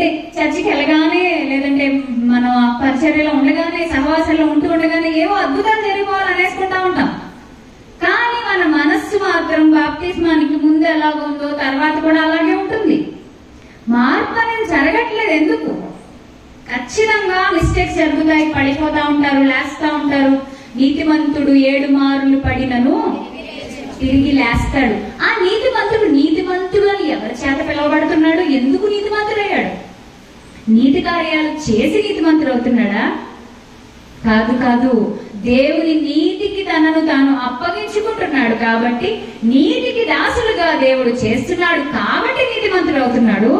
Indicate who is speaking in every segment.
Speaker 1: అంటే చర్చికి వెళ్ళగానే, లేదంటే మనం పరిచర్యలో ఉండగానే, సహవాసంలో ఉండగానే ఏవో అద్భుతాలు జరిగిపోవాలనేసుకుంటా ఉంటాం. కానీ మన మనస్సు మాత్రం బాప్తిస్మానికి ముందు ఎలాగ ఉందో తర్వాత కూడా అలాగే ఉంటుంది. మార్పు అనేది జరగట్లేదు. ఎందుకు? ఖచ్చితంగా మిస్టేక్స్ జరుగుతాయి, పడిపోతా ఉంటారు, లేస్తా ఉంటారు. నీతిమంతుడు 7 మార్లు పడినను తిరిగి లేస్తాడు. ఆ నీతిమంతుడు అని ఎవరి చేత పిలువబడుతున్నాడు? ఎందుకు నీతిమంతుడయ్యాడు? నీతి కార్యాలు చేసి నీతిమంతుడు అవుతున్నాడా? కాదు. దేవుని నీతికి తనను తాను అప్పగించుకుంటున్నాడు కాబట్టి, నీతికి దాసులుగా దేవుడు చేస్తున్నాడు కాబట్టి నీతిమంతుడు అవుతున్నాడు.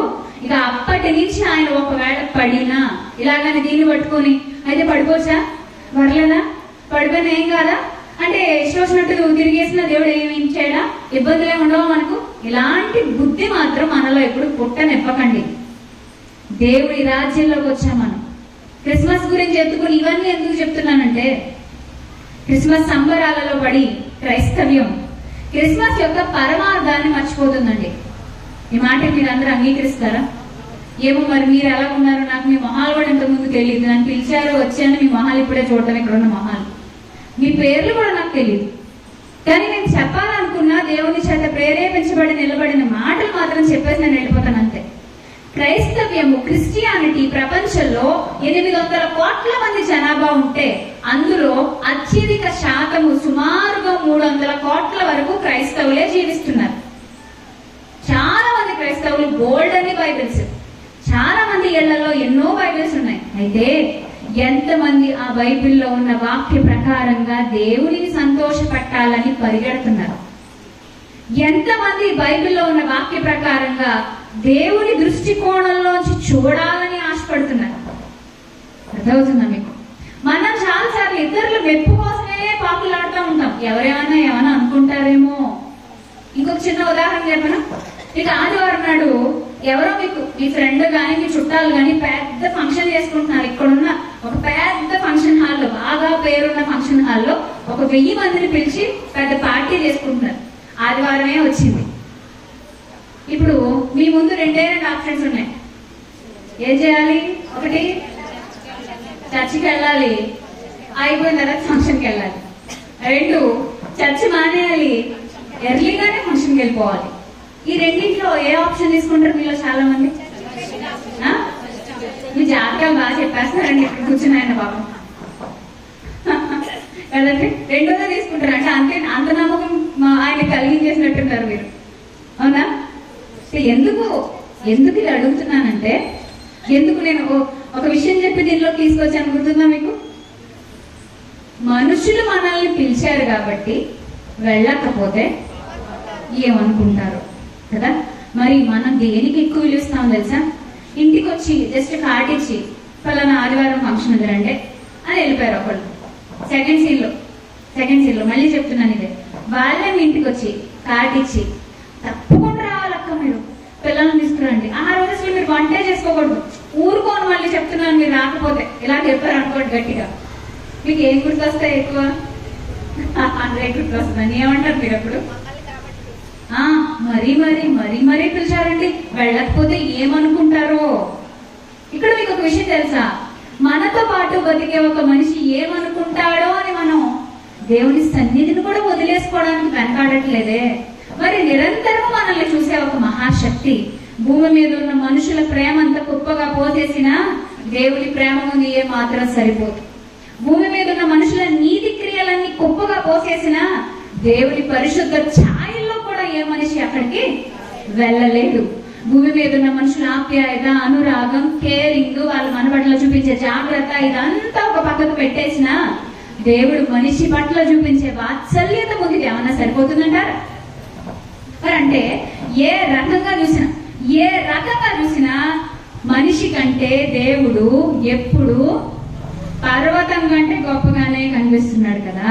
Speaker 1: ఇక అప్పటి నుంచి ఆయన ఒకవేళ పడినా ఇలాగని దీన్ని పట్టుకొని అయితే పడిపోవచ్చా, పర్లేదా, పడిపోయినా ఏం కాదా అంటే ఇష్టం తిరిగేసిన దేవుడు ఏమి చేయడా, ఇబ్బందులే ఉండవు మనకు. ఇలాంటి బుద్ధి మాత్రం మనలో ఎప్పుడు పుట్టనివ్వకండి. దేవుడి రాజ్యంలోకి వచ్చాం మనం. క్రిస్మస్ గురించి ఎత్తుకుని ఇవన్నీ ఎందుకు చెప్తున్నానంటే, క్రిస్మస్ సంబరాలలో పడి క్రైస్తవ్యం క్రిస్మస్ యొక్క పరమార్థాన్ని మర్చిపోతుందండి. ఈ మాట మీరు అందరూ అంగీకరిస్తారా? ఏమో మరి మీరు ఎలా ఉన్నారో నాకు మీ మొహాలు కూడా ఇంతకుముందు తెలియదు. నన్ను పిలిచారో వచ్చాను, మీ మొహాలు ఇప్పుడే చూడటం, ఇక్కడ ఉన్న మొహాలు, మీ పేర్లు కూడా నాకు తెలియదు. కానీ నేను చెప్పాలనుకున్నా దేవుని చేత ప్రేరేపించబడి నిలబడిన మాటలు మాత్రం చెప్పేసి నేను వెళ్ళిపోతాను అంతే. క్రైస్తవ్యము, క్రిస్టియానిటీ ప్రపంచంలో 800 కోట్ల మంది జనాభా ఉంటే అందులో అత్యధిక శాతము సుమారుగా 300 కోట్ల వరకు క్రైస్తవులే జీవిస్తున్నారు. చాలా మంది క్రైస్తవులు బోల్డ్ అని బైబిల్స్, చాలా మంది ఇళ్లలో ఎన్నో బైబిల్స్ ఉన్నాయి. అయితే ఎంతమంది ఆ బైబిల్లో ఉన్న వాక్య ప్రకారంగా దేవుడిని సంతోషపెట్టాలని పరిగెడుతున్నారు? ఎంతమంది బైబిల్లో ఉన్న వాక్య ప్రకారంగా దేవుని దృష్టికోణంలోంచి చూడాలని ఆశపడుతున్నారు? అర్థమవుతుందా మీకు? మనం చాలాసార్లు ఇతరుల మెప్పు కోసమే పాకులాడుతూ ఉంటాం. ఏమైనా అనుకుంటారేమో. ఇంకొక చిన్న ఉదాహరణ చెప్పనా? ఇక ఆదివారం నాడు ఎవరో మీకు మీ ఫ్రెండ్ కానీ మీ చుట్టాలు కానీ పెద్ద ఫంక్షన్ చేసుకుంటున్నారు. ఇక్కడున్న ఒక పెద్ద ఫంక్షన్ హాల్లో, బాగా పేరున్న ఫంక్షన్ హాల్లో ఒక 1000 మందిని పిలిచి పెద్ద పార్టీ చేసుకుంటున్నారు. ఆదివారమే వచ్చింది. ఇప్పుడు మీ ముందు 2 ఆప్షన్స్ ఉన్నాయి. ఏం చేయాలి? ఒకటి చర్చికి వెళ్ళాలి, అయిపోయిన తర్వాత ఫంక్షన్కి వెళ్ళాలి. 2 చర్చి మానేయాలి, ఎర్లీగానే ఫంక్షన్కి వెళ్ళిపోవాలి. ఈ రెండింటిలో ఏ ఆప్షన్ తీసుకుంటారు మీలో చాలా మంది? మీ జాతకాలు బాగా చెప్పేస్తున్నారండి ఇక్కడ కూర్చుని ఆయన బాబు కదండి. 2గా తీసుకుంటారు అంటే అంత నమ్మకం ఆయన కలిగించేసినట్టున్నారు మీరు, అవునా? ఎందుకు ఇది అడుగుతున్నానంటే, ఎందుకు నేను ఒక విషయం చెప్పి దీనిలో తీసుకొచ్చాను గుర్తుందా మీకు? మనుషులు మనల్ని పిలిచారు కాబట్టి వెళ్ళకపోతే ఏమనుకుంటారు కదా. మరి మనం దేనికి ఎక్కువ విలుస్తాం తెలుసా? ఇంటికి వచ్చి జస్ట్ కార్డ్ ఇచ్చి పలానా ఆదివారం ఫంక్షన్ ఉందంటే అని వెళ్ళిపోయారు ఒకళ్ళు. సెకండ్ సీన్ లో మళ్ళీ చెప్తున్నాను ఇదే, వాళ్ళే మీ ఇంటికి వచ్చి కార్డ్ ఇచ్చి తప్పకుండా రావాలక్క మీరు పిల్లల్ని తీసుకురండి. ఆ రోజు అసలు మీరు వంటే చేసుకోకూడదు, ఊరుకోని మళ్ళీ చెప్తున్నాను మీరు రాకపోతే ఇలా చెప్పారు అనుకోండి గట్టిగా. మీకు ఏం గుర్తొస్తాయి ఎక్కువ? అదే గుర్తొస్తుందని ఏమంటారు మీరు అప్పుడు? మరీ పిలిచారండి, వెళ్ళకపోతే ఏమనుకుంటారో. ఇక్కడ మీకు ఒక విషయం తెలుసా? మనతో పాటు బతికే ఒక మనిషి ఏమనుకుంటాడో అని మనం దేవుని సన్నిధిని కూడా వదిలేసుకోవడానికి వెనకాడట్లేదే. మరి నిరంతరం మనల్ని చూసే ఒక మహాశక్తి భూమి మీద ఉన్న మనుషుల ప్రేమ అంతా కుప్పగా పోసేసినా దేవుని ప్రేమ ముందు ఏ మాత్రం సరిపోదు. భూమి మీద ఉన్న మనుషుల నీతి క్రియలన్నీ కుప్పగా పోసేసినా దేవుని పరిశుద్ధ ఛాయల్లో కూడా ఏ మనిషి అక్కడికి వెళ్ళలేడు. భూమి మీద ఉన్న మనుషుల ఆప్యాయత, అనురాగం, కేరింగ్, వాళ్ళ మన పట్ల చూపించే జాగ్రత్త ఇదంతా ఒక పక్కకు పెట్టేసిన దేవుడు మనిషి పట్ల చూపించే వాత్సల్యత ముందుకు ఏమన్నా సరిపోతుందంటారా? మరి అంటే ఏ రకంగా చూసినా మనిషి కంటే దేవుడు ఎప్పుడు పర్వతం కంటే గొప్పగానే కనిపిస్తున్నాడు కదా.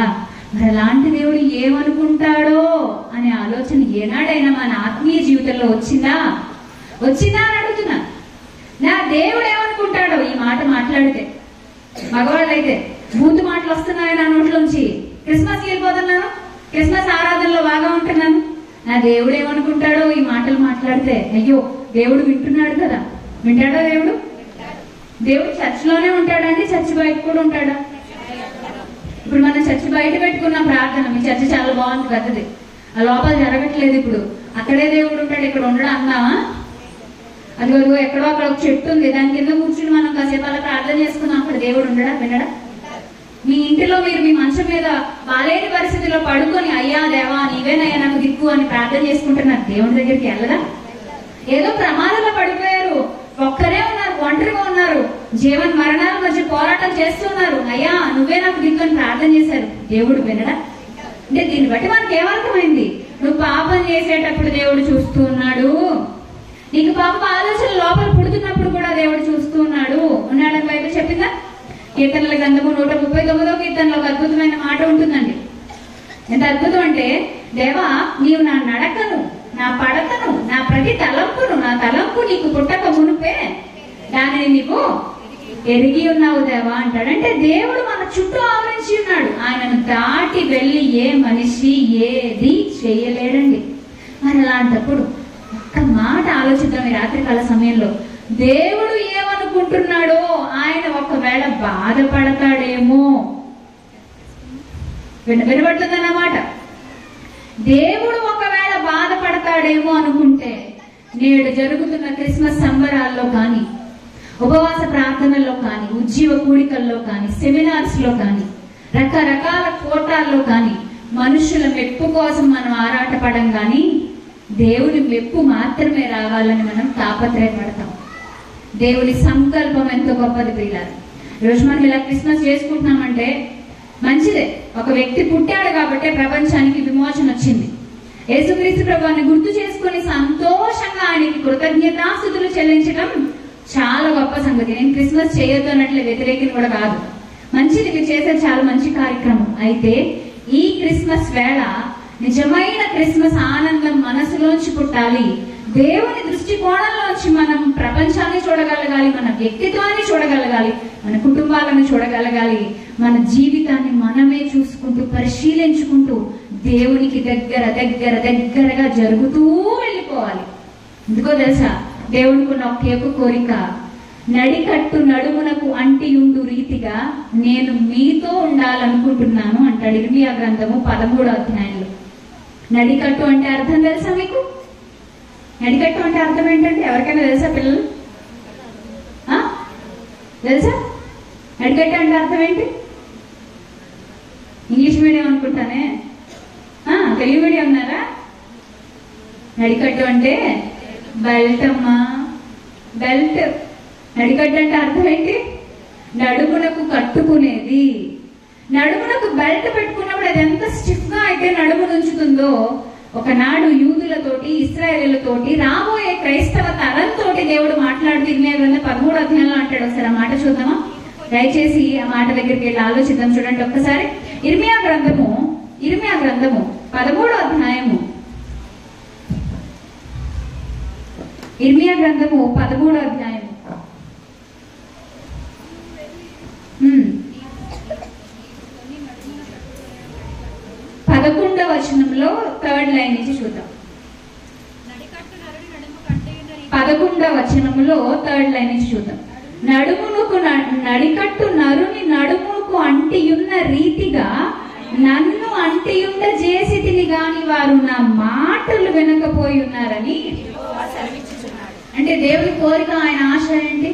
Speaker 1: మరి అలాంటి దేవుడు ఏమనుకుంటాడో అనే ఆలోచన ఏనాడైనా మన ఆత్మీయ జీవితంలో వచ్చిందా అని అడుగుతున్నా. నా దేవుడు ఏమనుకుంటాడో ఈ మాట మాట్లాడితే, మగవాళ్ళైతే బూతు మాటలు వస్తున్నాయి నా నోట్లోంచి, క్రిస్మస్కి వెళ్ళిపోతున్నాను, క్రిస్మస్ ఆరాధనలో బాగా ఉంటున్నాను, నా దేవుడు ఏమనుకుంటాడో ఈ మాటలు మాట్లాడితే, అయ్యో దేవుడు వింటున్నాడు కదా, వింటాడా దేవుడు? దేవుడు చర్చిలోనే ఉంటాడండి, చర్చి బయట కూడా ఉంటాడా? ఇప్పుడు మనం చర్చి బయట పెట్టుకున్నాం ప్రార్థన, మీ చర్చి చాలా బాగుంది పెద్దది, ఆ లోపల జరగట్లేదు, ఇప్పుడు అక్కడే దేవుడు ఉంటాడు, ఇక్కడ ఉండడా అన్నావా? అదిగో ఎక్కడో అక్కడ ఒక చెట్టు ఉంది, దాని కింద కూర్చుని మనం కాసేపు అలా ప్రార్థన చేసుకున్నాం, అక్కడ దేవుడు ఉండడా? వినడా? మీ ఇంటిలో మీరు మీ మంచం మీద బాలేని పరిస్థితిలో పడుకొని అయ్యా దేవా నీవేనయ్యా నాకు దిక్కు అని ప్రార్థన చేసుకుంటున్నారు, దేవుడి దగ్గరికి వెళ్ళదా? ఏదో ప్రమాదంలో పడిపోయారు, ఒక్కరే ఉన్నారు, ఒంటరిగా ఉన్నారు, జీవన మరణాల మధ్య పోరాటం చేస్తున్నారు, అయ్యా నువ్వే నాకు దిక్కు అని ప్రార్థన చేశారు, దేవుడు వినడా? అంటే దీన్ని బట్టి మనకి ఏమర్థమైంది? నువ్వు పాపం చేసేటప్పుడు దేవుడు చూస్తూ ఉన్నాడు, నీకు పాపం ఆలోచన లోపల పుడుతున్నప్పుడు కూడా దేవుడు చూస్తూ ఉన్నాడు. ఉన్నాడని బైబిల్ చెప్పిందా? కీర్తనల గ్రంథము 139వ కీర్తనలో ఒక అద్భుతమైన మాట ఉంటుందండి. ఎంత అద్భుతం అంటే, దేవా నీవు నా నడకను, నా పడకను, నా ప్రతి తలంపును, నా తలంపు నీకు పుట్టక మునుపే దానిని నీవు ఎరిగి ఉన్నావు దేవా అంటాడు. అంటే దేవుడు మన చుట్టూ ఆవరించి ఉన్నాడు, ఆయనను దాటి వెళ్ళి ఏ మనిషి ఏది చేయలేడండి. మరి అలాంటప్పుడు ఒక్క మాట ఆలోచిద్దాం ఈ రాత్రికాల సమయంలో, దేవుడు ఏమనుకుంటున్నాడో, ఆయన ఒకవేళ బాధపడతాడేమో. వినబడుతుందన్నమాట. దేవుడు ఒకవేళ బాధపడతాడేమో అనుకుంటే, నేడు జరుగుతున్న క్రిస్మస్ సంబరాల్లో కానీ, ఉపవాస ప్రార్థనల్లో కానీ, ఉజ్జీవ కూడికల్లో కానీ, సెమినార్స్ లో కానీ, రకరకాల కోటాల్లో కానీ మనుషుల మెప్పు కోసం మనం ఆరాటపడం కానీ, దేవుని మెప్పు మాత్రమే రావాలని మనం తాపత్రయపడతాం. దేవుని సంకల్పం ఎంతో గొప్పది ప్రియులారా. ఈరోజు మనం ఇలా క్రిస్మస్ చేసుకుంటున్నామంటే మంచిదే, ఒక వ్యక్తి పుట్టాడు కాబట్టి ప్రపంచానికి విమోచన వచ్చింది. యేసుక్రీస్తు ప్రభువుని గుర్తు చేసుకుని సంతోషంగా ఆయనకి కృతజ్ఞతాస్తుతులు చెల్లించడం చాలా గొప్ప సంగతి. నేను క్రిస్మస్ చేయొద్దు అన్నట్లు వ్యతిరేకం కూడా కాదు, మంచిది, మీరు చేసే చాలా మంచి కార్యక్రమం. అయితే ఈ క్రిస్మస్ వేళ నిజమైన క్రిస్మస్ ఆనందం మనసులోంచి పుట్టాలి. దేవుని దృష్టికోణంలోంచి మనం ప్రపంచాన్ని చూడగలగాలి, మన వ్యక్తిత్వాన్ని చూడగలగాలి, మన కుటుంబాలను చూడగలగాలి, మన జీవితాన్ని మనమే చూసుకుంటూ పరిశీలించుకుంటూ దేవునికి దగ్గరగా జరుగుతూ వెళ్ళిపోవాలి. ఎందుకో తెలుసా? దేవుడికున్న ఒకే ఒక కోరిక, నడికట్టు నడుమునకు అంటియుండు రీతిగా నేను మీతో ఉండాలనుకుంటున్నాను అంటాడు ఇర్మియా గ్రంథము 13వ అధ్యాయంలో. నడికట్టు అంటే అర్థం తెలుసా మీకు? నడికట్టు అంటే అర్థం ఏంటంటే ఎవరికైనా తెలుసా పిల్లలు? తెలుసా నడికట్టు అంటే అర్థం ఏంటి? ఇంగ్లీష్ మీడియం అనుకుంటానే, తెలుగు మీడియం ఉన్నారా? నడికట్టు అంటే బెల్ట్ అమ్మా, బెల్ట్. నడికట్టు అంటే అర్థం ఏంటి? నడుమునకు కట్టుకునేది. నడుమునకు బెల్ట్ పెట్టుకున్నప్పుడు అది ఎంత స్టిఫ్ గా అయితే నడుము నుంచుతుందో, ఒకనాడు యూదులతోటి, ఇశ్రాయేలులతోటి, రాబోయే క్రైస్తవ తరంతో దేవుడు మాట్లాడుతూ ఇర్మియా గ్రంథం 13వ అధ్యాయంలో అంటాడు. ఒకసారి ఆ మాట చూద్దామా? దయచేసి ఆ మాట దగ్గరికి వెళ్ళి ఆలోచిద్దాం. చూడండి ఒక్కసారి. ఇర్మియా గ్రంథము 13వ అధ్యాయము, ఇర్మియా గ్రంథము 13వ అధ్యాయము 11వ వచనంలో 3rd లైన్ నుంచి చూద్దాం. 11వ వచనంలో 3rd లైన్ నుంచి చూద్దాం. నడికట్టు నరుని నడుముకు అంటియున్న రీతిగా నన్ను అంటియుండ చేసి తిని గాని వారు నా మాటలు వినకపోయి ఉన్నారని. అంటే దేవుని కోరిక, ఆయన ఆశ ఏంటి?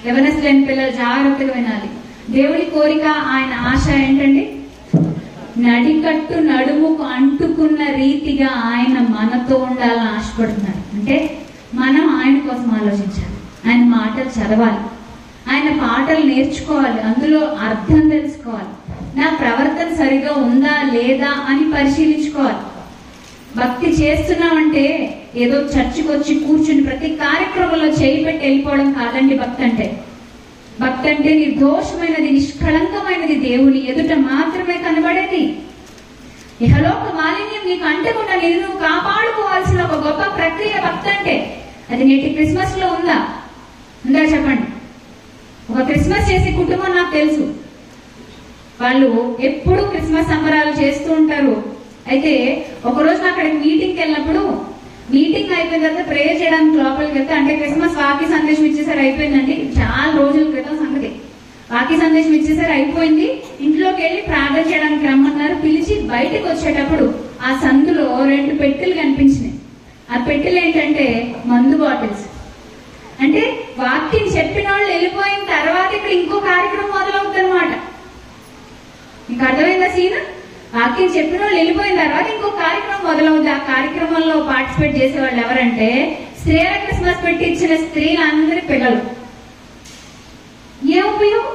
Speaker 1: యవనస్తులైన పిల్లలు జాగ్రత్తగా వినాలి. దేవుని కోరిక, ఆయన ఆశ ఏంటండి? నడికట్టు నడుముకు అంటుకున్న రీతిగా ఆయన మనతో ఉండాలని ఆశపడుతున్నారు. అంటే మనం ఆయన కోసం ఆలోచించాలి, ఆయన మాటలు చదవాలి, ఆయన పాటలు నేర్చుకోవాలి, అందులో అర్థం తెలుసుకోవాలి, నా ప్రవర్తన సరిగా ఉందా లేదా అని పరిశీలించుకోవాలి. భక్తి చేస్తున్నామంటే ఏదో చర్చికి వచ్చి కూర్చుని ప్రతి కార్యక్రమంలో చేయి పెట్టి వెళ్ళిపోవడం కాదండి భక్తి అంటే. భక్తి అంటే నిర్దోషమైనది, నిష్కళంకమైనది, దేవుని ఎదుట మాత్రమే కనబడేది. ఇహలోక మాలిన్యం నీకు అంటకుండా నేను కాపాడుకోవాల్సిన ఒక గొప్ప ప్రక్రియ భక్తి అంటే. అది నేటి క్రిస్మస్ లో ఉందా? చెప్పండి. ఒక క్రిస్మస్ చేసే కుటుంబం నాకు తెలుసు, వాళ్ళు ఎప్పుడు క్రిస్మస్ సంబరాలు చేస్తూ ఉంటారు. అయితే ఒకరోజు అక్కడికి మీటింగ్కి వెళ్ళినప్పుడు మీటింగ్ అయిపోయిన తర్వాత ప్రేయర్ చేయడానికి లోపలికి వెళ్తే, అంటే క్రిస్మస్ వాక్య సందేశం ఇచ్చేసారి అయిపోయిందండి, చాలా రోజుల క్రితం సంగతి. వాక్య సందేశం ఇచ్చేసారి అయిపోయింది, ఇంట్లోకి వెళ్ళి ప్రార్థన చేయడానికి రమ్మన్నారు. పిలిచి బయటకు వచ్చేటప్పుడు ఆ సందులో 2 పెట్టెలు కనిపించినాయి. ఆ పెట్టెలు ఏంటంటే మందు బాటిల్స్. అంటే వాక్యం చెప్పిన వాళ్ళు వెళ్ళిపోయిన తర్వాత ఇక్కడ ఇంకో కార్యక్రమం మొదలవుతుంది అనమాట. మీకు అర్థమైందా సీన్? వాక్యం చెప్పిన వాళ్ళు వెళ్ళిపోయిన తర్వాత ఇంకో కార్యక్రమం మొదలవుతుంది. ఆ కార్యక్రమంలో పార్టిసిపేట్ చేసే వాళ్ళు ఎవరంటే స్త్రీల క్రిస్మస్ పెట్టి ఇచ్చిన స్త్రీలందరి పిల్లలు. ఏం ఉపయోగం?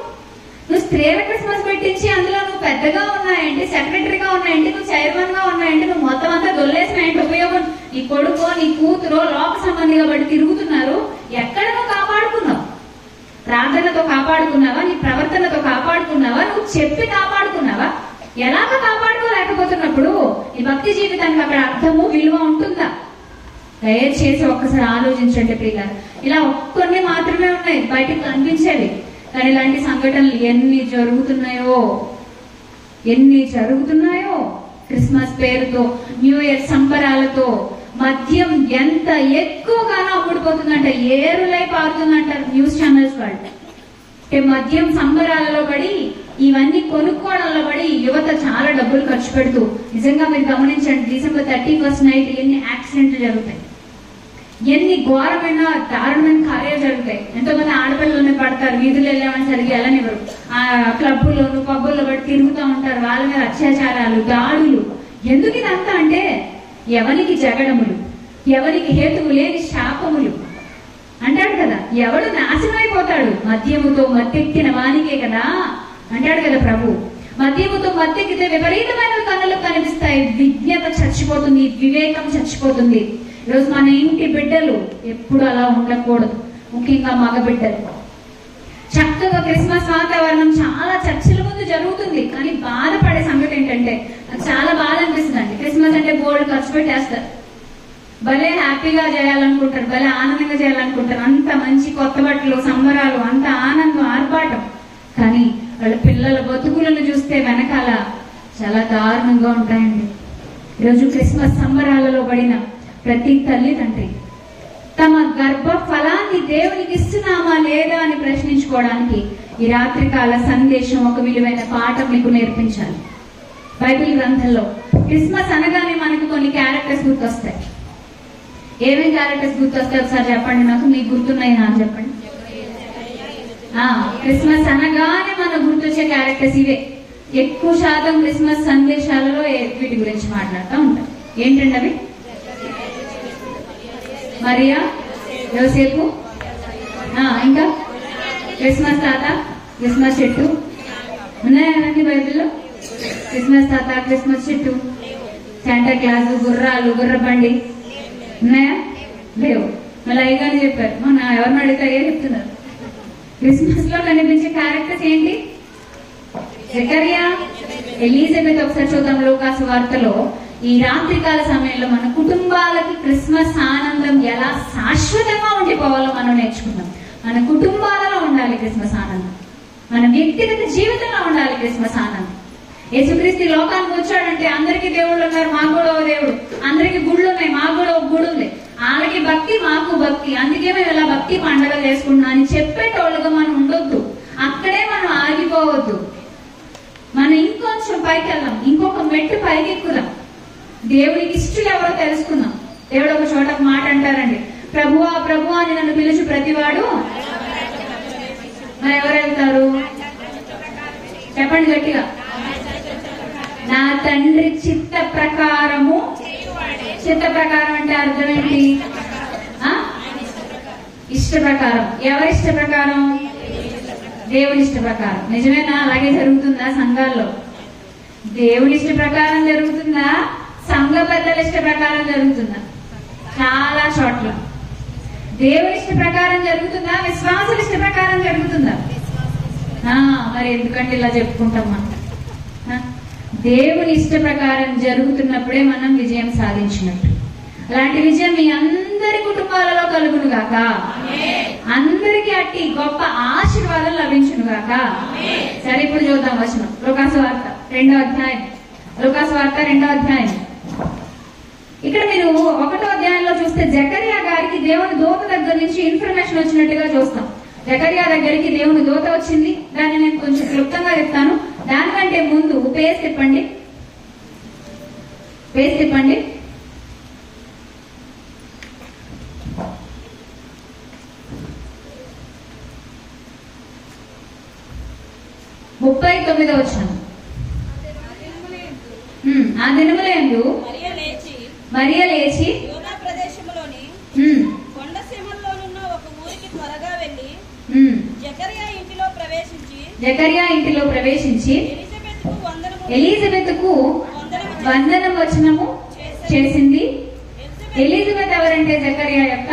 Speaker 1: నువ్వు స్త్రీల క్రిస్మస్ పెట్టించి అందులో నువ్వు పెద్దగా ఉన్నాయంటే, సెక్రటరీగా ఉన్నాయంటే, నువ్వు చైర్మన్ గా ఉన్నాయంటే, నువ్వు మొత్తం అంతా దొల్లేసిన ఏంటి ఉపయోగం? నీ కొడుకో నీ కూతురో లోక సంబంధిగా బట్టి తిరుగుతున్నారు. ఎక్కడ నువ్వు కాపాడుకున్నావు? ప్రార్థనతో కాపాడుకున్నావా? నీ ప్రవర్తనతో కాపాడుకున్నావా? నువ్వు చెప్పి కాపాడుకున్నావా? ఎలాగ కాపాడుకోలేకపోతున్నప్పుడు నీ భక్తి జీవితానికి అక్కడ అర్థము విలువ ఉంటుందా? దయచేసి ఒక్కసారి ఆలోచించండి ప్రియులారా. ఇలా కొన్ని మాత్రమే ఉన్నాయి బయటకు కనిపించేవి, కానీ ఇలాంటి సంఘటనలు ఎన్ని జరుగుతున్నాయో క్రిస్మస్ పేరుతో, న్యూ ఇయర్ సంబరాలతో మద్యం ఎంత ఎక్కువగానో అమ్ముడుపోతుందంట, ఏరులై పారుతుందంటారు న్యూస్ ఛానల్స్ వాళ్ళు. అంటే మద్యం సంబరాలలో పడి, ఇవన్నీ కొనుక్కోవడంలో పడి యువత చాలా డబ్బులు ఖర్చు పెడుతూ, నిజంగా మీరు గమనించండి, December 31st నైట్ ఎన్ని యాక్సిడెంట్లు జరుగుతాయి, ఎన్ని ఘోరమైన దారుణమైన కార్యాలు జరుగుతాయి. ఎంతో మంది ఆడపిల్లలు పడతారు, వీధులు వెళ్ళామని సరిగ్గా వెళ్ళనివ్వరు, ఆ క్లబ్బుల్లోను పబ్బుల్లో పడి తిరుగుతూ ఉంటారు, వాళ్ళ మీద అత్యాచారాలు, దాడులు. ఎందుకు ఇదంతా అంటే ఎవరికి జగడములు, ఎవరికి హేతువు లేని శాపములు అంటాడు కదా. ఎవడు నాశనం అయిపోతాడు? మద్యముతో మత్తెక్కిన వానికే కదా అంటాడు కదా ప్రభు. మద్యముతో మత్తెక్కితే విపరీతమైన కన్నులు కనిపిస్తాయి, విజ్ఞత చచ్చిపోతుంది, వివేకం చచ్చిపోతుంది. ఈరోజు మన ఇంటి బిడ్డలు ఎప్పుడు అలా ఉండకూడదు, ముఖ్యంగా మగ బిడ్డలు. చక్కగా క్రిస్మస్ వాతావరణం చాలా చర్చిల ముందు జరుగుతుంది, కానీ బాధపడే సంగతి ఏంటంటే, నాకు చాలా బాధ అనిపిస్తుంది అండి. క్రిస్మస్ అంటే గోల్డ్ ఖర్చు పెట్టేస్తారు, భలే హ్యాపీగా చేయాలనుకుంటారు, భలే ఆనందంగా చేయాలనుకుంటారు, అంత మంచి కొత్త బట్టలు, సంబరాలు, అంత ఆనందం, ఆర్భాటం. కానీ వాళ్ళ పిల్లల బతుకులను చూస్తే వెనకాల చాలా దారుణంగా ఉంటాయండి. ఈరోజు క్రిస్మస్ సంబరాలలో పడిన ప్రతి తల్లి తండ్రి తమ గర్భ ఫలాన్ని దేవునికి ఇస్తున్నామా లేదా అని ప్రశ్నించుకోవడానికి ఈ రాత్రికాల సందేశం ఒక విలువైన పాఠం మీకు నేర్పించాలి. బైబిల్ గ్రంథంలో క్రిస్మస్ అనగానే మనకు కొన్ని క్యారెక్టర్స్ గుర్తొస్తాయి. ఏమేమి క్యారెక్టర్స్ గుర్తొస్తాయి ఒకసారి చెప్పండి నాకు, మీకు గుర్తున్నాయి అని చెప్పండి. క్రిస్మస్ అనగానే మనకు గుర్తొచ్చే క్యారెక్టర్స్ ఇవే. ఎక్కువ శాతం క్రిస్మస్ సందేశాలలో వీటి గురించి మాట్లాడుతూ ఉంటారు. ఏంటండి అవి? మరియా, యోసేపు, ఇంకా క్రిస్మస్ తాత, క్రిస్మస్ చెట్టు ఉన్నాయా అన్ని బైబిల్లో? క్రిస్మస్ తాత, క్రిస్మస్ చెట్టు, శాంటా క్లాస్, గుర్రాలు, గుర్రబండి ఉన్నాయా? లేవు. మళ్ళీ అయ్యగానే చెప్పారు, మన ఎవరిని అడిగితే అయ్యే చెప్తున్నారు. క్రిస్మస్ లో కనిపించే క్యారెక్టర్స్ ఏంటి? జకరియా, ఎలిజబెత్. ఒకసారి చూద్దాం లూకాసు వార్తలో. ఈ రాత్రికాల సమయంలో మన కుటుంబాలకి క్రిస్మస్ ఆనందం ఎలా శాశ్వతంగా ఉండిపోవాలో మనం నేర్చుకుందాం. మన కుటుంబాలలో ఉండాలి క్రిస్మస్ ఆనందం, మన వ్యక్తిగత జీవితంలో ఉండాలి క్రిస్మస్ ఆనందం. యేసుక్రీస్తు లోకానికి వచ్చాడంటే అందరికీ దేవుళ్ళు ఉన్నారు, మాకు కూడా ఓ దేవుడు, అందరికి గుళ్ళు ఉన్నాయి, మాకు కూడా ఒక గుడి ఉంది, వాళ్ళకి భక్తి మాకు భక్తి, అందుకే మేము ఇలా భక్తి పండుగలు చేసుకుంటున్నాం అని చెప్పేటోళ్ళుగా మనం ఉండొద్దు. అక్కడే మనం ఆగిపోవద్దు. మనం ఇంకొంచెం పైకి వెళ్దాం, ఇంకొక మెట్టు పైకి ఎక్కుదాం. దేవుడికి ఇష్టలు ఎవరో తెలుసుకుందాం. దేవుడు ఒక చోట మాట అంటారండి, ప్రభువా ప్రభువా అని నన్ను పిలిచి ప్రతివాడు. మరి ఎవరు వెళ్తారు చెప్పండి గట్టిగా? నా తండ్రి చిత్త ప్రకారము. చిత్త ప్రకారం అంటే అర్థం ఏంటి? ఇష్ట ప్రకారం. ఎవరి ఇష్ట ప్రకారం? దేవుని ఇష్ట ప్రకారం. నిజమేనా? అలాగే జరుగుతుందా సంఘాల్లో? దేవుని ఇష్ట ప్రకారం జరుగుతుందా? సంఘ పెద్దల ఇష్ట ప్రకారం జరుగుతుందా? చాలా చోట్ల దేవుని ఇష్ట ప్రకారం జరుగుతుందా? విశ్వాసుల ఇష్ట ప్రకారం జరుగుతుందా? మరి ఎందుకంటే ఇలా చెప్పుకుంటాం మనం. దేవుని ఇష్ట ప్రకారం జరుగుతున్నప్పుడే మనం విజయం సాధించినట్టు. అలాంటి విజయం మీ అందరి కుటుంబాలలో కలుగును గాక. అందరికీ అట్టి గొప్ప ఆశీర్వాదం లభించును గాక. సరే, ఇప్పుడు చూద్దాం వచనం. లూకాసు వార్త 2వ అధ్యాయం. లూకాసు వార్త 2వ అధ్యాయం ఇక్కడ మీరు 1వ అధ్యాయంలో చూస్తే జకర్యా గారికి దేవుని దూత దగ్గర నుంచి ఇన్ఫర్మేషన్ వచ్చినట్టుగా చూస్తాం. జకర్యా దగ్గరికి దేవుని దూత వచ్చింది. దాన్ని నేను కొంచెం క్లుప్తంగా చెప్తాను. దానికంటే ముందు పేజ్ తిప్పండి. 39వ వచనం. ఆ దినములందు మరియ లేచి
Speaker 2: యూదా ప్రదేశములోని కొండసీమల్లోనున్న ఒక ఊరికి త్వరగా వెళ్లి జకర్యా ఇంటిలో ప్రవేశించి ఎలిజబెత్కు వందనం వచనము చేసింది. ఎలిజబెత్ ఎవరంటే జకర్యా యొక్క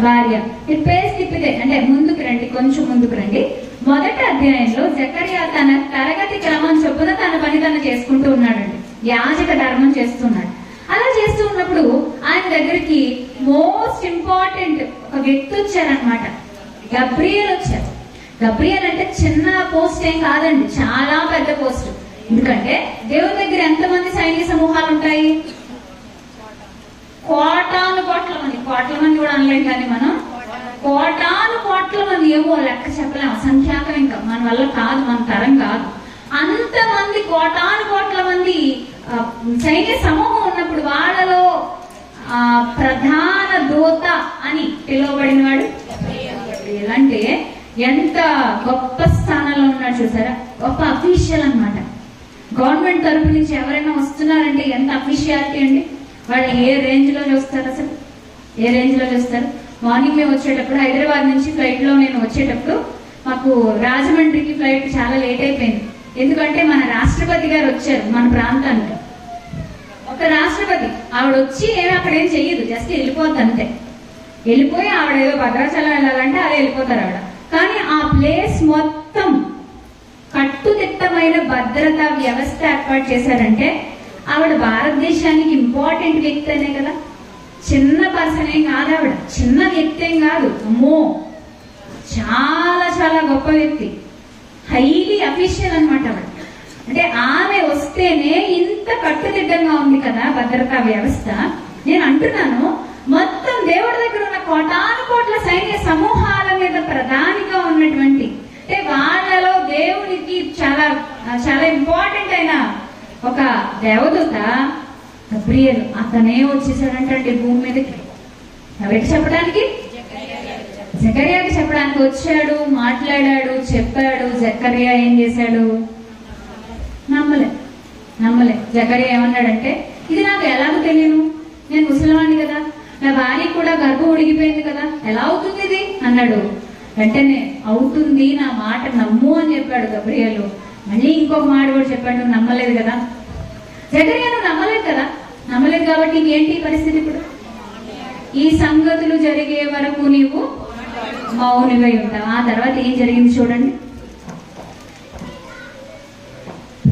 Speaker 2: భార్య. ఈ పేజ్ తిప్పితే అంటే ముందుకు రండి, కొంచెం ముందుకు రండి. 1వ అధ్యాయంలో జకర్యా తన తరగతి క్రమం చొప్పున తన పని తను చేసుకుంటూ ఉన్నాడండి. యాజక ధర్మం చేస్తున్నాడు. అలా చేస్తూ ఉన్నప్పుడు ఆయన దగ్గరికి మోస్ట్ ఇంపార్టెంట్ ఒక వ్యక్తి వచ్చారనమాట. గబ్రియల్ వచ్చారు. గబ్రియల్ అంటే చిన్న పోస్ట్ ఏం కాదండి, చాలా పెద్ద పోస్ట్. ఎందుకంటే దేవుని దగ్గర ఎంతమంది సైనిక సమూహాలు ఉంటాయి? కోటాను కోట్ల మంది కూడా అనలేం, కానీ మనం కోటాను కోట్ల మంది, ఏమో లెక్క చెప్పలేము, అసంఖ్యాకం. ఇంకా మన వల్ల కాదు, మన తరం కాదు. అంతమంది కోటాను కోట్ల మంది సైన్య సమూహం ఉన్నప్పుడు వాళ్ళలో ప్రధాన దూత అని పిలువబడిన వాడు అంటే ఎంత గొప్ప స్థానంలో ఉన్నాడు చూసారా? గొప్ప అఫీషియల్ అన్నమాట. గవర్నమెంట్ తరపు నుంచి ఎవరైనా వస్తున్నారంటే ఎంత అఫీషియాలిటీ అండి. వాళ్ళు ఏ రేంజ్ లో చూస్తారు, అసలు ఏ రేంజ్ లో చూస్తారు? మార్నింగ్ మేము వచ్చేటప్పుడు హైదరాబాద్ నుంచి ఫ్లైట్ లో నేను వచ్చేటప్పుడు మాకు రాజమండ్రికి ఫ్లైట్ చాలా లేట్ అయిపోయింది. ఎందుకంటే మన రాష్ట్రపతి గారు వచ్చారు మన ప్రాంతానికి. ఒక రాష్ట్రపతి ఆవిడ వచ్చి అక్కడ ఏం చెయ్యదు, జస్ట్ వెళ్ళిపోద్ది అంతే. వెళ్ళిపోయి ఆవిడ ఏదో భద్రాచలం వెళ్ళాలంటే అదే వెళ్ళిపోతారు ఆవిడ. కానీ ఆ ప్లేస్ మొత్తం కట్టుదిట్టమైన భద్రతా వ్యవస్థ ఏర్పాటు చేశారంటే ఆవిడ భారతదేశానికి ఇంపార్టెంట్ వ్యక్తి అనే కదా. చిన్న పర్సన్ ఏం కాదు ఆవిడ, చిన్న వ్యక్తి ఏం కాదు. అమ్మో, చాలా చాలా గొప్ప వ్యక్తి, హైలీ అఫీషియల్ అనమాట ఆవిడ. అంటే ఆమె వస్తేనే ఇంత కట్టుదిట్టంగా ఉంది కదా భద్రతా వ్యవస్థ. నేను అంటున్నాను, మొత్తం దేవుడి దగ్గర ఉన్న కోటాను కోట్ల సైన్య సమూహాల మీద ప్రధానిగా ఉన్నటువంటి, అంటే వాళ్ళలో దేవునికి చాలా చాలా ఇంపార్టెంట్ అయిన ఒక దేవదూత గబ్రియల్, అతనే వచ్చేసాడంటే భూమి మీదకి. ఎవరికి చెప్పడానికి? జకర్యాకి చెప్పడానికి వచ్చాడు, మాట్లాడాడు, చెప్పాడు. జకర్యా ఏం చేశాడు? నమ్మలే. జకర్యా ఏమన్నాడంటే, ఇది నాకు ఎలాగో తెలియను, నేను ముసలివాణ్ణి కదా, నా భార్య కూడా గర్భం ఉడిగిపోయింది కదా, ఎలా అవుతుంది ఇది అన్నాడు. వెంటనే అవుతుంది, నా మాట నమ్ము అని చెప్పాడు గబ్రియలు. మళ్ళీ ఇంకొక మాట కూడా చెప్పాడు, నమ్మలేదు కదా. జకర్యా నువ్వు నమ్మలేదు కదా, నమ్మలేదు కాబట్టి ఇంకేంటి పరిస్థితి? ఇప్పుడు ఈ సంగతులు జరిగే వరకు నీవు మౌనివై ఉంటావు. ఆ తర్వాత ఏం జరిగింది చూడండి,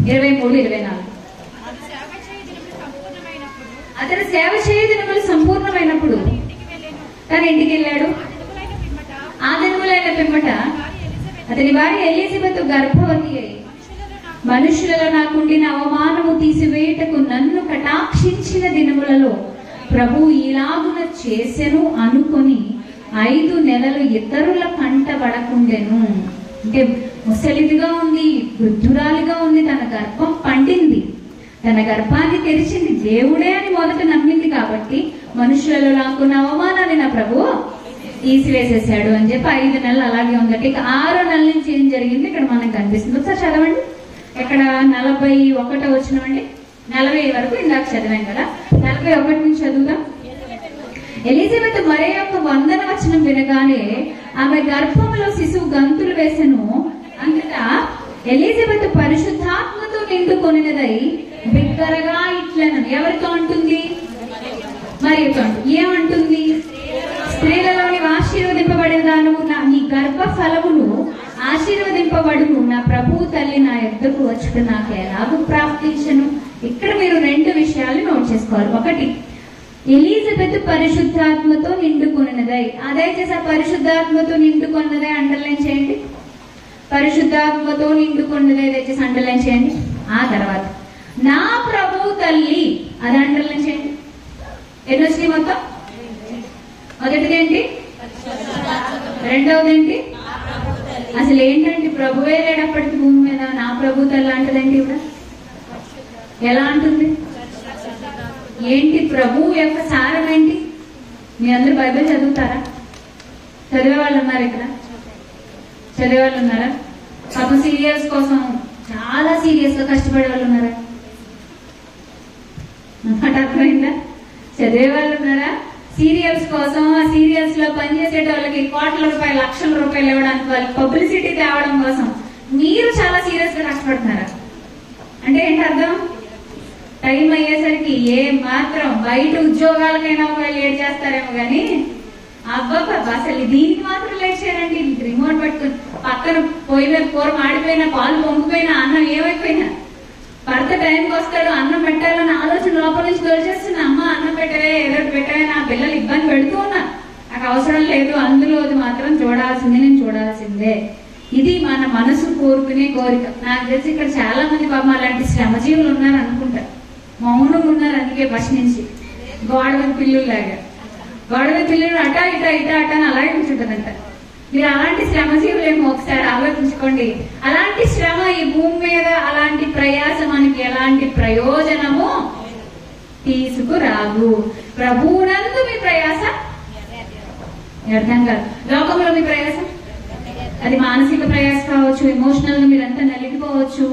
Speaker 2: 23-24. అతను సేవ చేయ దినములు సంపూర్ణమైనప్పుడు తన ఇంటికి వెళ్ళాడు. ఆ దినములైన పిమ్మట అతని భార్య ఎలిజబెత్ గర్భవతి అయి, మనుషులలో నాకుండిన అవమానము తీసివేయటకు నన్ను కటాక్షించిన దినములలో ప్రభు ఇలాగున చేసెను అనుకొని 5 నెలలు ఇతరుల కంట పడకుండెను. అంటే ముసలిదిగా ఉంది, వృద్ధురాలిగా ఉంది, తన గర్భం పండింది, తన గర్భాన్ని తెరిచింది దేవుడే అని మొదట నమ్మింది. కాబట్టి మనుషులలో నాకున్న అవమానాన్ని నా ప్రభు తీసివేసేసాడు అని చెప్పి 5 నెలలు అలాగే ఉందట. ఇక 6వ నెల నుంచి ఏం జరిగింది ఇక్కడ మనకు కనిపిస్తుంది. ఒకసారి చదవండి. ఇక్కడ 41 వచ్చినవండి, 40 వరకు ఇందాక చదివాం కదా. 41 నుంచి చదువుదాం. ఎలిజబెత్ మరియ యొక్క వందన వచనం వినగానే ఆమె గర్భంలో శిశువు గంతులు వేసెను. అంతటా ఎలిజబెత్ పరిశుద్ధాత్మతో నిండుకొనినదై బిగ్గరగా ఇట్లను. ఎవరితో అంటుంది? మరియతో అంటుంది. ఏమంటుంది? స్త్రీలలోని ఆశీర్వదింపబడేదాను, నీ గర్భ ఫలమును ఆశీర్వదింపబడును, నా ప్రభు తల్లి నా యొద్దకు వచ్చుట నాకు ఎలాగూ ప్రాప్తించను. ఇక్కడ మీరు 2 విషయాలు నోట్ చేసుకోవాలి. ఒకటి, ఎలిజబెత్ పరిశుద్ధాత్మతో నిండుకొన్నదై. దయచేసి ఆ పరిశుద్ధాత్మతో నిండుకొన్నదే అండర్లైన్ చేయండి. పరిశుద్ధాత్మతో నిండుకొన్నదే దయచేసి అండర్లైన్ చేయండి. ఆ తర్వాత నా ప్రభు తల్లి, అది అండర్లైన్ చేయండి.
Speaker 1: ఎన్ని వచ్చినాయి మొత్తం? మొదటిది ఏంటి? రెండవది ఏంటి? అసలు ఏంటంటే ప్రభువే లేనప్పటికీ భూమి మీద నా ప్రభుత్వం ఎలాంటిదండి? ఇప్పుడు ఎలా అంటుంది? ఏంటి ప్రభువు యొక్క సారం ఏంటి? మీ అందరూ బైబిల్ చదువుతారా? చదివే వాళ్ళు ఉన్నారు ఇక్కడ? చదివే వాళ్ళు ఉన్నారా? పాపం సీరియల్స్ కోసం చాలా సీరియస్ గా కష్టపడే వాళ్ళు ఉన్నారా? అన్నమాట అర్థమైందా? చదివే వాళ్ళు ఉన్నారా? సీరియల్స్ కోసం ఆ సీరియల్స్ లో పనిచేసే వాళ్ళకి కోట్ల రూపాయలు, లక్షల రూపాయలు ఇవ్వడానికి, వాళ్ళకి పబ్లిసిటీ తేవడం కోసం మీరు చాలా సీరియస్ గా కష్టపడుతున్నారా? అంటే ఏంటి అర్థం? టైం అయ్యేసరికి ఏ మాత్రం బయట ఉద్యోగాలకైనా ఒకవేళ లేట్ చేస్తారేమో కానీ అబ్బాబ్బా అసలు దీనికి మాత్రం లేట్ చేయరండి. రిమోట్ పట్టుకుని పక్కన పోయిన కూర మాడిపోయినా, పాలు పొంగిపోయినా, అన్నం ఏమైపోయినా భర్త టైంకి వస్తాడు, అన్నం పెట్టాలని ఆలోచన లోపల నుంచి దొరిచేస్తున్నా. అమ్మ అన్నం పెట్టవే, ఏదో పెట్టవే, నా పిల్లలు ఇబ్బంది పెడుతూ ఉన్నా, నాకు అవసరం లేదు, అందులో అది మాత్రం చూడాల్సిందే, నేను చూడాల్సిందే. ఇది మన మనసు కోరుకునే కోరిక. నాకు తెలిసి ఇక్కడ చాలా మంది పాపం అలాంటి శ్రమజీవులు ఉన్నారు అనుకుంటా. మౌనం ఉన్నారు, అందుకే బస్ నుంచి గోడ పిల్లులాగా. గోడ పిల్లులు అటా ఇటా ఇటా అటా అని అలాగే కూర్చుంటుందంట. మీరు అలాంటి శ్రమజీవులేమో ఒకసారి ఆలోచించుకోండి. అలాంటి శ్రమ ఈ భూమి మీద, అలాంటి ప్రయాస మనకి ఎలాంటి ప్రయోజనము తీసుకురాదు. ప్రభువునందు మీ ప్రయాస వ్యర్థం కాదు. లోకంలో మీ ప్రయాసం, అది మానసిక ప్రయాస కావచ్చు, ఎమోషనల్ గా మీరంతా నలిగిపోవచ్చు,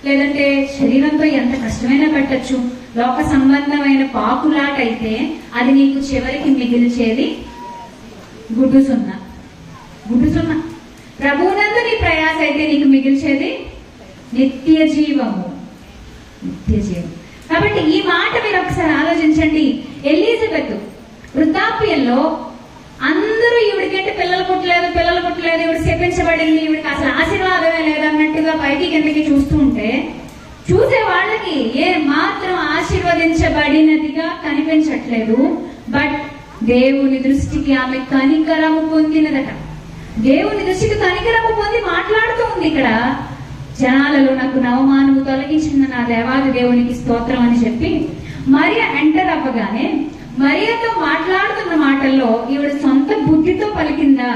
Speaker 1: లేదంటే శరీరంతో ఎంత కష్టమైనా పెట్టచ్చు. లోక సంబంధమైన పాకులాట అయితే అది నీకు చివరికి మిగిల్చేది గుడ్డు సున్నా. గుడ్డు సున్నా. ప్రభువునందు నీ ప్రయాస అయితే నీకు మిగిల్చేది నిత్య జీవము. నిత్య జీవం. కాబట్టి ఈ మాట మీరు ఒకసారి ఆలోచించండి. ఎలిజబెత్ వృద్ధాప్యంలో అందరూ ఈవిడికంటే పిల్లలు పుట్టలేదు, ఈవిడ శపించబడింది, ఈవిడికి అసలు ఆశీర్వాదమే లేదన్నట్టుగా పైకి కిందకి చూస్తూ ఉంటే చూసే వాళ్ళకి ఏ మాత్రం ఆశీర్వదించబడినదిగా కనిపించట్లేదు. బట్ దేవుని దృష్టికి ఆమె కనికరము పొందినదట. దేవుని దృష్టికి కనికరము పొంది మాట్లాడుతూ ఉంది ఇక్కడ. జనాలలో నాకు నవమానము తొలగించిన నా దేవాది దేవునికి స్తోత్రం అని చెప్పి మరియ ఎంటర్ అవ్వగానే మరియతో మాట్లాడుతున్న మాటల్లో ఈవిడ సొంత బుద్ధితో పలికిందా,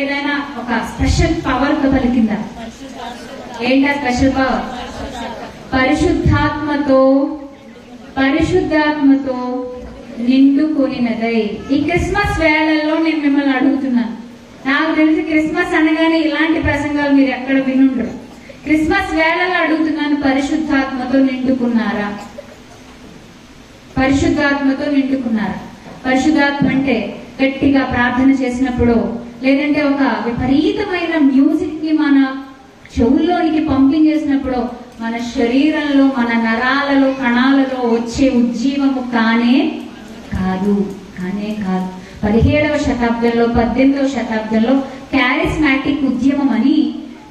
Speaker 1: ఏదైనా ఒక స్పెషల్ పవర్ తో పలికిందా? ఏంటా స్పెషల్ పవర్? పరిశుద్ధాత్మతో నిండుకొనినదై. ఈ క్రిస్మస్ వేళల్లో నేను మిమ్మల్ని అడుగుతున్నాను. నాకు తెలిసి క్రిస్మస్ అనగానే ఇలాంటి ప్రసంగాలు మీరు ఎక్కడ వినుండరు. క్రిస్మస్ వేళల్లో అడుగుతున్నాను, పరిశుద్ధాత్మతో నిండుకున్నారా? పరిశుద్ధాత్మతో నిండుకున్నారా? పరిశుద్ధాత్మ అంటే గట్టిగా ప్రార్థన చేసినప్పుడు, లేదంటే ఒక విపరీతమైన మ్యూజిక్ ని మన చెవుల్లోనికి పంపించేసినప్పుడు మన శరీరంలో, మన నరాలలో, కణాలలో వచ్చే ఉజ్జీవము కానే కాదు. 17వ శతాబ్దంలో, 18వ శతాబ్దంలో క్యారిస్మాటిక్ ఉద్యమం అని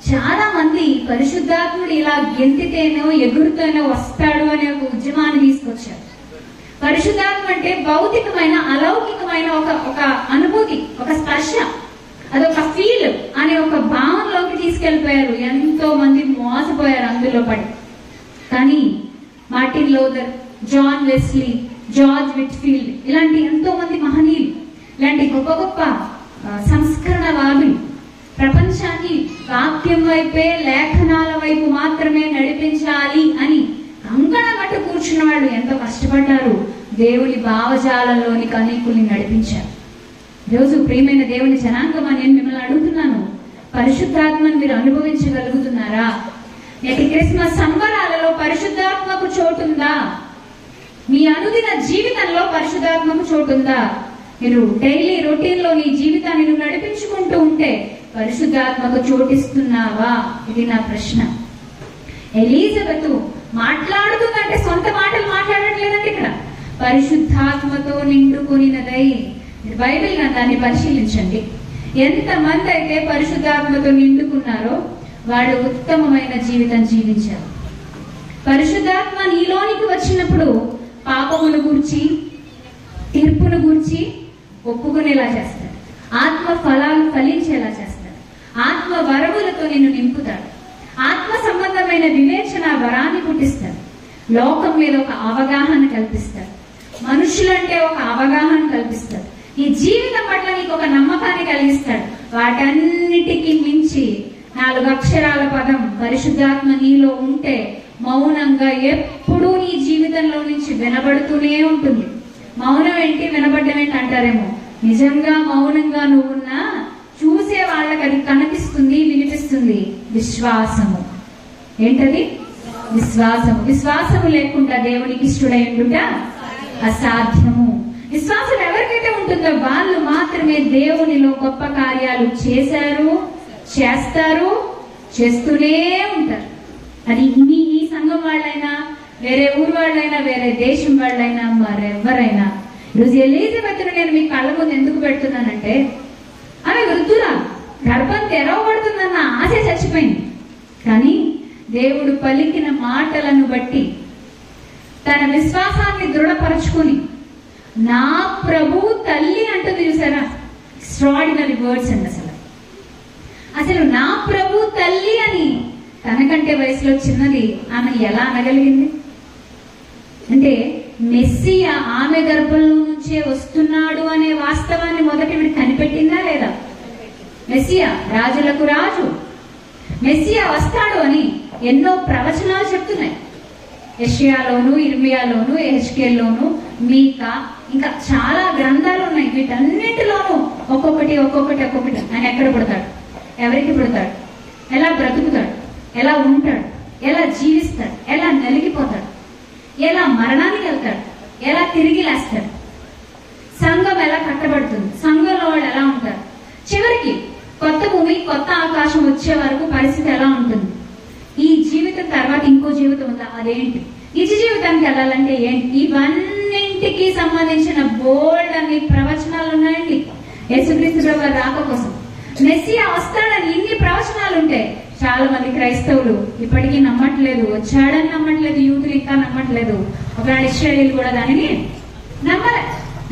Speaker 1: చాలా మంది పరిశుద్ధాత్ముడు ఇలా గెంతితేనో ఎగురుతూనో వస్తాడు అనే ఒక ఉద్యమాన్ని తీసుకొచ్చారు. పరిశుద్ధాత్మ అంటే భౌతికమైన, అలౌకికమైన ఒక అనుభూతి, ఒక స్పర్శ, అదొక ఫీల్ అనే ఒక భావంలోకి తీసుకెళ్లిపోయారు. ఎంతో మంది మోసపోయారు అందులో పడి. కానీ Martin Luther, John Wesley, George Whitefield ఇలాంటి ఎంతో మంది మహనీయులు, ఇలాంటి గొప్ప గొప్ప సంస్కరణవాదులు ప్రపంచాన్ని వాక్యం వైపే, లేఖనాల వైపు మాత్రమే నడిపించాలి అని కంకణ కట్టు కూర్చున్న వాళ్ళు ఎంతో కష్టపడ్డారు. దేవుని భావజాలంలోని అనేకుల్ని నడిపించారు. రోజు ప్రియమైన దేవుని జనాంగం నేను మిమ్మల్ని అడుగుతున్నాను, పరిశుద్ధాత్మను మీరు అనుభవించగలుగుతున్నారా? నేటి క్రిస్మస్ సంబరాలలో పరిశుద్ధాత్మకు చోటుందా? మీ అనుదిన జీవితంలో పరిశుద్ధాత్మకు చోటుందా? మీరు డైలీ రొటీన్ లో నీ జీవితాన్ని నువ్వు నడిపించుకుంటూ ఉంటే పరిశుద్ధాత్మకు చోటిస్తున్నావా? ఇది నా ప్రశ్న. ఎలిజబెత్ మాట్లాడుతుందంటే సొంత మాటలు మాట్లాడట్లేదండి. ఇక్కడ పరిశుద్ధాత్మతో నిండుకొనినదై. మీరు బైబిల్ గ్రంథాన్ని పరిశీలించండి. ఎంతమంది అయితే పరిశుద్ధాత్మతో నిండుకున్నారో వాళ్ళు ఉత్తమమైన జీవితం జీవించారు. పరిశుద్ధాత్మ నీలోనికి వచ్చినప్పుడు పాపమును గూర్చి, తీర్పును గూర్చి ఒప్పుకునేలా చేస్తాడు. ఆత్మ ఫలాలు ఫలించేలా చేస్తాడు. ఆత్మ వరములతో నిన్ను నింపుతాడు. ఆత్మ సంబంధమైన వివేచన వరాన్ని పుట్టిస్తాడు. లోకం మీద ఒక అవగాహన కల్పిస్తాడు. మనుషులంటే ఒక అవగాహన కల్పిస్తాడు. ఈ జీవితం పట్ల నీకు ఒక నమ్మకాన్ని కలిగిస్తాడు. వాటన్నిటికీ మించి 4 అక్షరాల పదం పరిశుద్ధాత్మ నీలో ఉంటే మౌనంగా ఎప్పుడూ నీ జీవితంలో నుంచి వినబడుతూనే ఉంటుంది. మౌనం ఏంటి, వినబడ్డం ఏంటి అంటారేమో. నిజంగా మౌనంగా నువ్వున్నా చూసే వాళ్ళకి అది కనిపిస్తుంది, వినిపిస్తుంది. విశ్వాసము. ఏంటది? విశ్వాసము. విశ్వాసము లేకుండా దేవునికి ఇష్టడై ఉండుట అసాధ్యము. విశ్వాసం ఎవరికైతే ఉంటుందో వాళ్ళు మాత్రమే దేవునిలో గొప్ప కార్యాలు చేశారు, చేస్తారు, చేస్తూనే ఉంటారు. అది ఈ సంఘం వాళ్ళైనా, వేరే ఊరు వాళ్ళైనా, వేరే దేశం వాళ్ళైనా, మరెవరైనా. ఈరోజు ఎలిజబెత్ను నేను మీ కళ్ళ ముందు ఎందుకు పెడుతున్నానంటే, ఆమె వృద్ధురా, గర్భం తెరవబడుతుందన్న ఆశ చచ్చిపోయింది. కానీ దేవుడు పలికిన మాటలను బట్టి తన విశ్వాసాన్ని దృఢపరచుకుని నా ప్రభు తల్లి అంటుంది. చూసారా, ఎక్స్ట్రాడినరీ వర్డ్స్ అండి. అసలు నా ప్రభు తల్లి అని తనకంటే వయసులో చిన్నది ఆమె ఎలా అనగలిగింది? అంటే మెస్సియా ఆమె గర్భంలో నుంచే వస్తున్నాడు అనే వాస్తవాన్ని మొదటి విడి కనిపెట్టిందా లేదా? మెస్సియా రాజులకు రాజు, మెస్సియా వస్తాడు అని ఎన్నో ప్రవచనాలు చెప్తున్నాయి. యెషయాలోను, ఇర్మియాలోను, యెహెజ్కేలులోను, మీకా, ఇంకా చాలా గ్రంథాలు ఉన్నాయి. వీటన్నిటిలోనూ ఒక్కొక్కటి ఆయన ఎక్కడ పుడతాడు, ఎవరికి పుడతాడు, ఎలా బ్రతుకుతాడు, ఎలా ఉంటాడు, ఎలా జీవిస్తాడు, ఎలా నలిగిపోతాడు, ఎలా మరణానికి వెళ్తాడు, ఎలా తిరిగి లేస్తాడు, సంఘం ఎలా కట్టబడుతుంది, సంఘంలో వాళ్ళు ఎలా ఉంటారు, చివరికి కొత్త భూమి కొత్త ఆకాశం వచ్చే వరకు పరిస్థితి ఎలా ఉంటుంది, ఈ జీవితం తర్వాత ఇంకో జీవితం ఉందా, అదేంటి, నిజ జీవితానికి వెళ్ళాలంటే ఏంటి, ఇవన్నింటికి సంబంధించిన బోల్డ్ అన్ని ప్రవచనాలు ఉన్నాయండి. యేసుక్రీస్తు ప్రభు రాక కోసం మెస్సియా వస్తాడని ఇన్ని ప్రవచనాలు ఉంటే చాలా మంది క్రైస్తవులు ఇప్పటికీ నమ్మట్లేదు. వచ్చాడని నమ్మట్లేదు, యూతులు ఇంకా నమ్మట్లేదు. ఒకనాడు ఇశ్రాయేలీయులు కూడా దానిని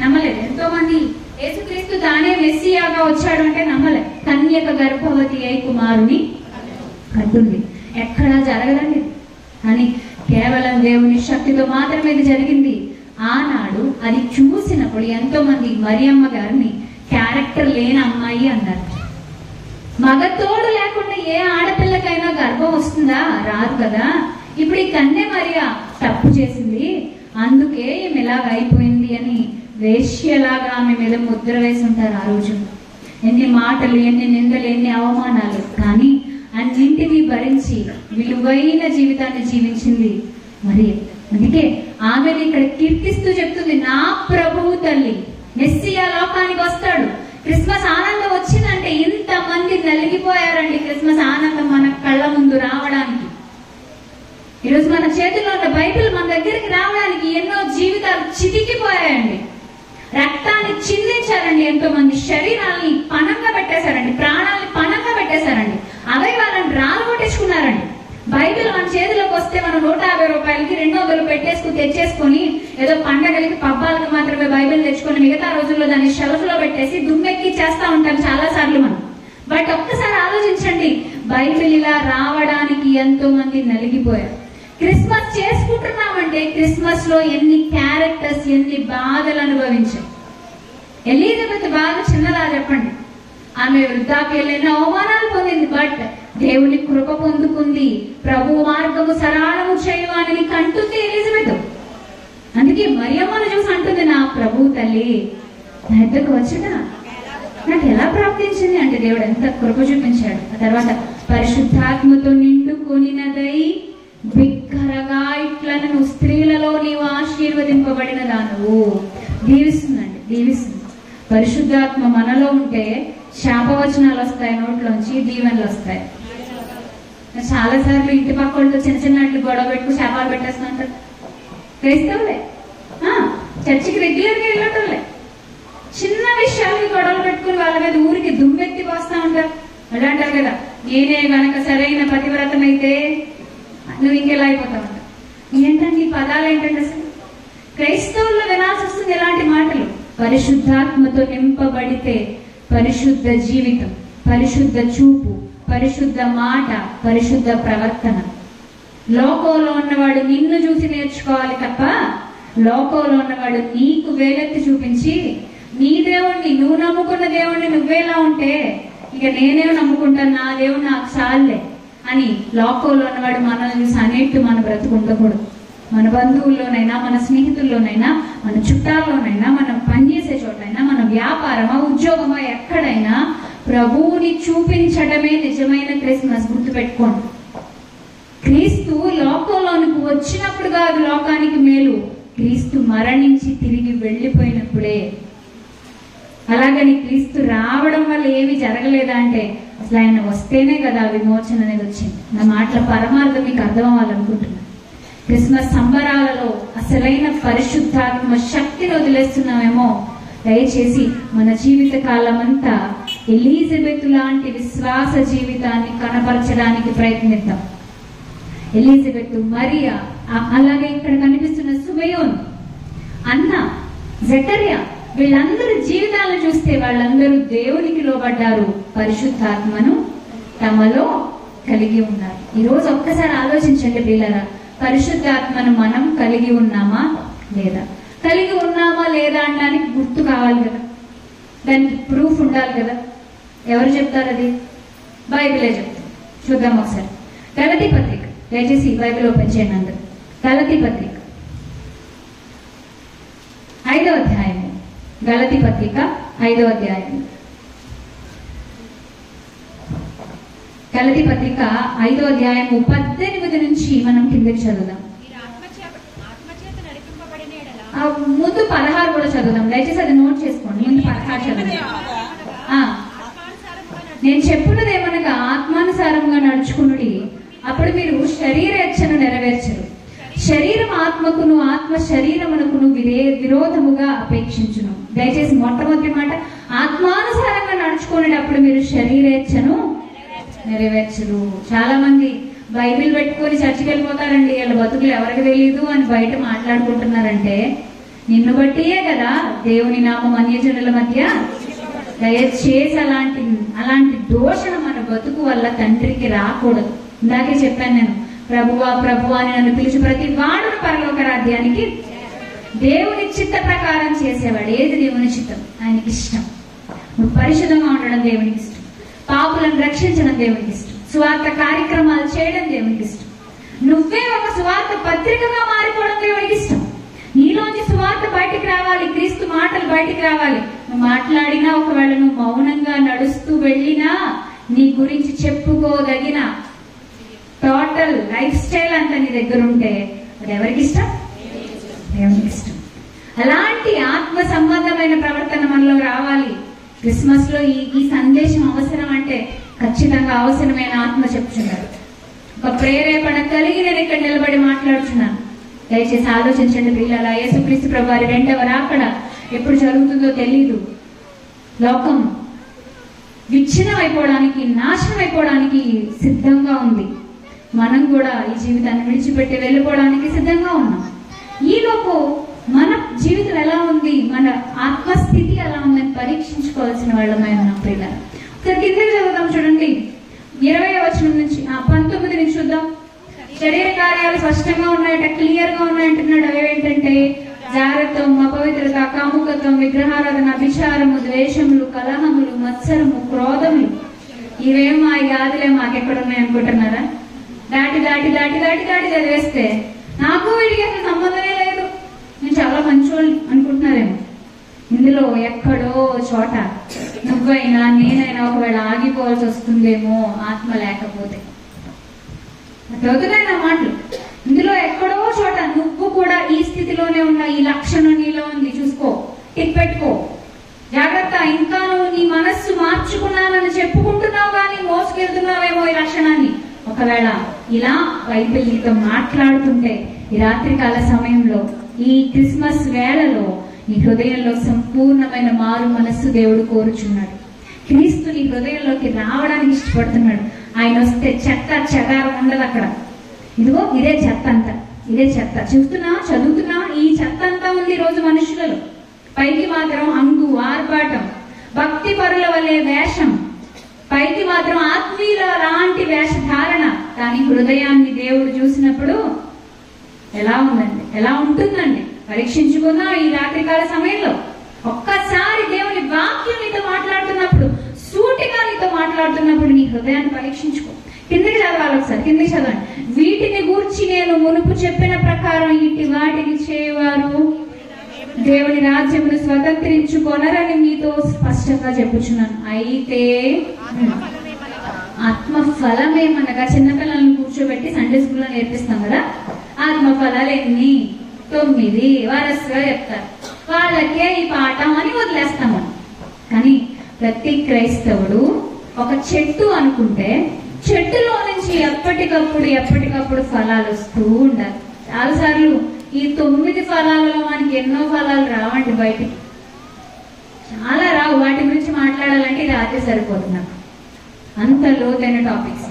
Speaker 1: నమ్మలేదు. ఎంతో మంది యేసుక్రీస్తు తానే మెస్సియాగా వచ్చాడు అంటే నమ్మలేదు. కన్యక గర్భవతి అయి కుమారుని కట్టుంది. ఎక్కడా జరగదండి. కానీ కేవలం దేవుని శక్తితో మాత్రమే ఇది జరిగింది. ఆనాడు అది చూసినప్పుడు ఎంతో మంది మరియమ్మ గారిని క్యారెక్టర్ లేని అమ్మాయి అన్నారు. మగ తోడు లేకుండా ఏ ఆడపిల్లకైనా గర్భం వస్తుందా? రాదు కదా. ఇప్పుడు ఈ కన్య మరియా తప్పు చేసింది, అందుకే ఈమె ఇలాగ అయిపోయింది అని వేశ్యలాగా ఆమె మీద ముద్ర వేసి ఉంటారు. ఆ రోజు ఎన్ని మాటలు, ఎన్ని నిందలు, ఎన్ని అవమానాలు, కానీ అన్నింటినీ భరించి విలువైన జీవితాన్ని జీవించింది మరి. అందుకే ఆమెను ఇక్కడ కీర్తిస్తూ చెప్తుంది, నా ప్రభువు తల్లి మెస్సియా లోకానికి వస్తాడు. క్రిస్మస్ ఆనందం వచ్చిందంటే ఇంతమంది నలిగిపోయారండి. క్రిస్మస్ ఆనందం మన కళ్ళ ముందు రావడానికి, ఈరోజు మన చేతుల్లో ఉన్న బైబిల్ మన దగ్గరికి రావడానికి ఎన్నో జీవితాలు చితికిపోయాయండి. రక్తాన్ని చిందించారండి. ఎంతో మంది శరీరాల్ని పణంగా పెట్టేశారండి, ప్రాణాలని పణంగా పెట్టేశారండి, అవయవాలను రాలగొట్టేసుకున్నారండి. బైబిల్ మన చేతిలోకి వస్తే మనం 150 రూపాయలకి 200 పెట్టేసుకుని తెచ్చేసుకొని ఏదో పండగలకి పబ్బాలకు మాత్రమే బైబిల్ తెచ్చుకొని మిగతా రోజుల్లో దాన్ని షెల్ఫ్ లో పెట్టేసి దుమ్మెక్కి చేస్తా ఉంటాం చాలా సార్లు మనం. బట్ ఒక్కసారి ఆలోచించండి, బైబిల్ ఇలా రావడానికి ఎంతో మంది నలిగిపోయారు. క్రిస్మస్ చేసుకుంటున్నామంటే క్రిస్మస్ లో ఎన్ని క్యారెక్టర్స్, ఎన్ని బాధలు అనుభవించాం. ఎలిజబెత్ బాధ చిన్నదా చెప్పండి? ఆమె వృద్ధాప్యంలో ఎన్నో అవమానాలు పొందింది, బట్ దేవుని కృప పొందుకుంది. ప్రభు మార్గము సరళము చేయు అని కంటుంది ఎలిజబెత్. అందుకే మరియమ్మను చూసి అంటుంది, నా ప్రభు తల్లి నా ఇద్దరికి వచ్చట నాకు ఎలా ప్రాప్తించింది అంటే దేవుడు ఎంత కృప చూపించాడు. ఆ తర్వాత పరిశుద్ధాత్మతో నిండుకొనినదై బిగ్గరగా ఇట్లను నువ్వు స్త్రీలలో నీవు ఆశీర్వదింపబడిన దానవు. దీవిస్తుందండి, దీవిస్తుంది. పరిశుద్ధాత్మ మనలో ఉంటే శాపవచనాలు వస్తాయి, నోట్లోంచి దీవెనలు వస్తాయి. చాలా సార్లు ఇంటి పక్క వాళ్ళతో చిన్న చిన్నట్లు గొడవ పెట్టుకు శాపాలు పెట్టేస్తుంటారు. క్రైస్తవులే, చర్చికి రెగ్యులర్ గా వెళ్ళటంలే, చిన్న విషయాలకి గొడవలు పెట్టుకుని వాళ్ళ మీద ఊరికి దుమ్మెత్తి పోస్తా ఉంటారు. అలా అంటారు కదా, నేనే గనక సరైన పతివ్రతం అయితే నువ్వు ఇంకెలా అయిపోతావు అంట. ఏంటంటే ఈ పదాలు ఏంటంటే అసలు క్రైస్తవుల్లో వినాల్సి వస్తుంది ఇలాంటి మాటలు. పరిశుద్ధాత్మతో నింపబడితే పరిశుద్ధ జీవితం, పరిశుద్ధ చూపు, పరిశుద్ధ మాట, పరిశుద్ధ ప్రవర్తన. లోకంలో ఉన్నవాడు నిన్ను చూసి నేర్చుకోవాలి తప్ప లోకంలో ఉన్నవాడు నీకు వేలెత్తి చూపించి నీ దేవుణ్ణి, నువ్వు నమ్ముకున్న దేవుణ్ణి నువ్వేలా ఉంటే ఇక నేనేం నమ్ముకుంటాను, నా దేవుడు నాకు చాలే అని లోకంలో ఉన్నవాడు మనల్ని చూసి అనేట్టు మన బ్రతుకుండకూడదు. మన బంధువుల్లోనైనా, మన స్నేహితుల్లోనైనా, మన చుట్టాల్లోనైనా, మనం పనిచేసే చోటైనా, మన వ్యాపారమా, ఉద్యోగమా, ఎక్కడైనా ప్రభువుని చూపించడమే నిజమైన క్రిస్మస్. గుర్తుపెట్టుకోండి, క్రీస్తు లోకంలోనికి వచ్చినప్పుడు కాదు లోకానికి మేలు, క్రీస్తు మరణించి తిరిగి వెళ్ళిపోయినప్పుడే. అలాగని క్రీస్తు రావడం వల్ల ఏమి జరగలేదా అంటే అసలు ఆయన వస్తేనే కదా విమోచన అనేది వచ్చింది. నా మాటల పరమార్థం మీకు అర్థం అవ్వాలనుకుంటున్నాను. క్రిస్మస్ సంబరాలలో అసలైన పరిశుద్ధాత్మ శక్తిని వదిలేస్తున్నామేమో. దయచేసి మన జీవిత కాలం అంతా ఎలిజబెత్ లాంటి విశ్వాస జీవితాన్ని కనపరచడానికి ప్రయత్నిద్దాం. ఎలిజబెత్, మరియా, అలాగే ఇక్కడ కనిపిస్తున్న సుమయోన్, అన్న, జకర్యా, వీళ్ళందరి జీవితాలను చూస్తే వాళ్ళందరూ దేవునికి లోబడ్డారు, పరిశుద్ధాత్మను తమలో కలిగి ఉన్నారు. ఈ రోజు ఒక్కసారి ఆలోచించండి పిల్లరా, పరిశుద్ధాత్మను మనం కలిగి ఉన్నామా లేదా? కలిగి ఉన్నామా లేదా అనడానికి గుర్తు కావాలి కదా, దానికి ప్రూఫ్ ఉండాలి కదా. ఎవరు చెప్తారు అది? బైబిలే చెప్తారు. చూద్దాం ఒకసారి. గలతీ పత్రిక, దయచేసి బైబిల్ ఓపెన్ చేయండి అందరూ. గలతీ పత్రిక 5వ అధ్యాయము. గలతీ పత్రిక 5వ అధ్యాయం. గలతీ పత్రిక 5వ అధ్యాయము 18 నుంచి మనం కిందకి చదువుదాం. ముందు 16 కూడా చదువుదాం. దయచేసి అది నోట్ చేసుకోండి. ముందు 16 చదువుదాం. నేను చెప్పున్నది ఏమనగా ఆత్మానుసారంగా నడుచుకునుడి, అప్పుడు మీరు శరీరేచ్ఛను నెరవేర్చరు. శరీరం ఆత్మకును, ఆత్మ శరీరమునకును విరోధముగా అపేక్షించును. దయచేసి మొట్టమొదటి మాట, ఆత్మానుసారంగా నడుచుకునేటప్పుడు అప్పుడు మీరు శరీరేచ్ఛను నెరవేర్చరు. చాలా మంది బైబిల్ పెట్టుకొని చర్చికి వెళ్ళిపోతారండి, వాళ్ళ బతుకులు ఎవరికి తెలియదు అని బయట మాట్లాడుకుంటున్నారంటే నిన్ను బట్టియే కదా దేవుని నామం అన్యజనుల మధ్య. దయచేసి అలాంటి దోషణ మన బతుకు వల్ల తండ్రికి రాకూడదు. ఇందాకే చెప్పాను నేను, ప్రభువా ప్రభువా అని నన్ను పిలిచి ప్రతి వాడును పరలోక రాజ్యానికి. దేవుని చిత్త ప్రకారం చేసేవాడు. ఏది దేవుని చిత్తం? ఆయనకి ఇష్టం. నువ్వు పరిశుద్ధంగా ఉండడం దేవునికి ఇష్టం, పాపులను రక్షించడం దేవునికి ఇష్టం, సువార్త కార్యక్రమాలు చేయడం దేవునికి ఇష్టం, నువ్వే ఒక సువార్త పత్రికగా మారిపోవడం దేవునికి ఇష్టం. నీలోంచి సువార్త బయటికి రావాలి, క్రీస్తు మాటలు బయటికి రావాలి. నువ్వు మాట్లాడినా, ఒకవేళ నువ్వు మౌనంగా నడుస్తూ వెళ్ళినా, నీ గురించి చెప్పుకోదగిన టోటల్ లైఫ్ స్టైల్ అంతా నీ దగ్గర ఉంటే అది ఎవరికి ఇష్టం? దేవునికి ఇష్టం. అలాంటి ఆత్మ సంబంధమైన ప్రవర్తన మనలో రావాలి. క్రిస్మస్ లో ఈ సందేశం అవసరం అంటే ఖచ్చితంగా అవసరమైన ఆత్మ చెప్తున్నారు. ఒక ప్రేరేపణ కలిగి నేను ఇక్కడ నిలబడి మాట్లాడుతున్నాను. దయచేసి ఆలోచించండి పిల్లల. యేసుక్రీస్తు ప్రభువారి రెండవ రాకడ ఎప్పుడు జరుగుతుందో తెలీదు. లోకం విచ్ఛిన్నం అయిపోవడానికి, నాశనం అయిపోవడానికి సిద్ధంగా ఉంది. మనం కూడా ఈ జీవితాన్ని విడిచిపెట్టి వెళ్ళిపోవడానికి సిద్ధంగా ఉన్నాం. ఈలోపు మన జీవితం ఎలా ఉంది, మన ఆత్మస్థితి ఎలా ఉందని పరీక్షించుకోవాల్సిన వాళ్ళమై ఉన్నాం పిల్లలు. ఒకసారి కిందకి చదువుదాం చూడండి. 20వ వచనం నుంచి 19 నుంచి చూద్దాం. శరీర కార్యాలు స్పష్టంగా ఉన్నాయట, క్లియర్ గా ఉన్నాయంటున్నాడు. అవేంటంటే జాగ్రత్తం, అపవిత్రత, కాముకత్వం, విగ్రహారాధన, అభిచారము, ద్వేషములు, కలహములు, మత్సరము, క్రోధములు. ఇవేమో ఈ గాదులే మాకెక్కడున్నాయి అనుకుంటున్నారా? దాటి దాటి దాటి దాటి దాటి చదివేస్తే నాకు వీడికి అసలు సంబంధమే లేదు, నేను చాలా మంచోళ్ళు అనుకుంటున్నారేమో. ఇందులో ఎక్కడో చోట నువ్వైనా నేనైనా ఒకవేళ ఆగిపోవాల్సి వస్తుందేమో ఆత్మ లేకపోతే. చదువుతున్నాయి నా మాటలు. ఇందులో ఎక్కడో చోట నువ్వు కూడా ఈ స్థితిలోనే ఉన్న, ఈ లక్షణం నీలో ఉంది, చూసుకో, టిక్ పెట్టుకో, జాగ్రత్త. ఇంకా నువ్వు నీ మనస్సు మార్చుకున్నానని చెప్పుకుంటున్నావు కానీ మోసుకెళ్తున్నావేమో ఈ లక్షణాన్ని. ఒకవేళ ఇలా బైబిల్ నీతో మాట్లాడుతుంటే ఈ రాత్రికాల సమయంలో, ఈ క్రిస్మస్ వేళలో నీ హృదయంలో సంపూర్ణమైన మారు మనస్సు దేవుడు కోరుచున్నాడు. క్రీస్తు నీ హృదయంలోకి రావడానికి ఇష్టపడుతున్నాడు. ఆయన వస్తే చెత్త చెదారం ఉండదు అక్కడ. ఇదిగో ఇదే చెత్త అంతా, ఇదే చెత్త. చూస్తున్నా, చదువుతున్నా, ఈ చెత్త అంతా ఉంది రోజు మనుషులలో. పైకి మాత్రం హంగు, ఆర్భాటం, భక్తి పరుల వలె వేషం, పైకి మాత్రం ఆత్మీయుల లాంటి వేషధారణ. కానీ హృదయాన్ని దేవుడు చూసినప్పుడు ఎలా ఉందండి, ఎలా ఉంటుందండి? పరీక్షించుకుందాం ఈ రాత్రికాల సమయంలో. ఒక్కసారి దేవుని వాక్యం నీతో మాట్లాడుతున్నప్పుడు, సూటిగా నీతో మాట్లాడుతున్నప్పుడు నీ హృదయాన్ని పరీక్షించుకో. కిందకి చదవాలి ఒకసారి, కిందకి చదవండి. వీటిని గూర్చి నేను మునుపు చెప్పిన ప్రకారం ఇట్టి వాటిని చేయవారు దేవుని రాజ్యమును స్వతంత్రించుకొనరని మీతో స్పష్టంగా చెప్పుచున్నాను. అయితే ఆత్మ ఫలమేమనగా, చిన్నపిల్లలను కూర్చోబెట్టి సండే స్కూల్లో నేర్పిస్తాం కదా, ఆత్మ ఫలాలు ఎన్ని? 9 వరసగా చెప్తారు. వాళ్ళకే ఈ పాఠం అని వదిలేస్తాము. కానీ ప్రతి క్రైస్తవుడు ఒక చెట్టు అనుకుంటే చెట్టులో నుంచి ఎప్పటికప్పుడు ఫలాలు వస్తూ ఉండాలి. చాలాసార్లు ఈ 9 ఫలాలలో మనకి ఎన్నో ఫలాలు రావండి, బయటికి చాలా రావు. వాటి గురించి మాట్లాడాలంటే రాత్రి సరిపోతుంది నాకు, అంత లోతైన టాపిక్స్.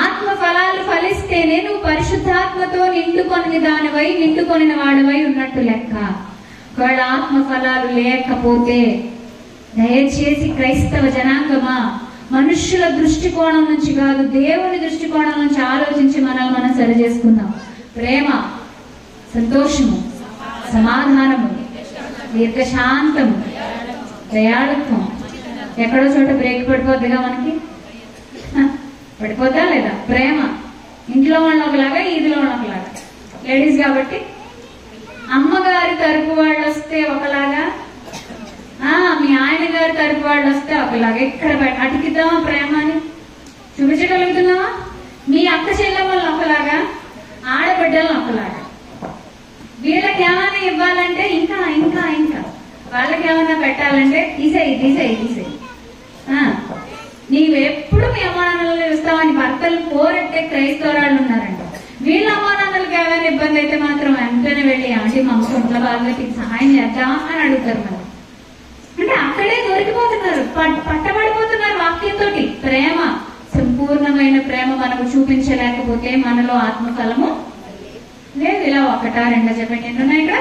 Speaker 1: ఆత్మ ఫలాలు ఫలిస్తేనే నువ్వు పరిశుద్ధాత్మతో నిండుకొని దానివై నిండుకొనిన వాడివై ఉన్నట్టు లెక్క. ఒకవేళ ఆత్మ ఫలాలు లేకపోతే దయచేసి క్రైస్తవ జనాంగమా, మనుష్యుల దృష్టికోణం నుంచి కాదు, దేవుని దృష్టికోణం నుంచి ఆలోచించి మనం సరి చేసుకుందాం. ప్రేమ, సంతోషము, సమాధానము, దీర్ఘశాంతము, దయాళుత్వం. ఎక్కడో చోట బ్రేక్ పడిపోద్దిగా మనకి, పడిపోద్దా లేదా? ప్రేమ ఇంట్లో వాళ్ళ ఒకలాగా, ఈదిలో వాళ్ళ ఒకలాగా. లేడీస్ కాబట్టి అమ్మగారి తరపు వాళ్ళు వస్తే ఒకలాగా, మీ ఆయన గారి తరపు వాళ్ళు వస్తే ఒకలాగా. ఇక్కడ అటికిద్దామా ప్రేమని చూపించగలుగుతున్నావా? మీ అక్క చెల్లెమ్మలను ఒకలాగా, ఆడబిడ్డలను ఒకలాగా. వీళ్ళకి ఏమైనా ఇవ్వాలంటే ఇంకా ఇంకా ఇంకా, వాళ్ళకి ఏమైనా పెట్టాలంటే తీసేయి. నీవెప్పుడు మీ అమ్మానాన్నలు ఇస్తావని భర్తలు పోరెట్టే క్రైస్తవరాళ్ళు ఉన్నారంట. వీళ్ళ అమ్మానాన్నలకు ఏమైనా ఇబ్బంది అయితే మాత్రం వెంటనే వెళ్ళి ఆంటీ మా ఇంట్లో వాళ్ళకి సహాయం చేద్దామా అని అడుగుతారు. మరి అంటే అక్కడే దొరికిపోతున్నారు, పట్టబడిపోతున్నారు వాక్యంతో. ప్రేమ, సంపూర్ణమైన ప్రేమ మనకు చూపించలేకపోతే మనలో ఆత్మఫలము లేదు. ఇలా 1, 2 చెప్పండి, ఎన్నున్నాయి ఇక్కడ?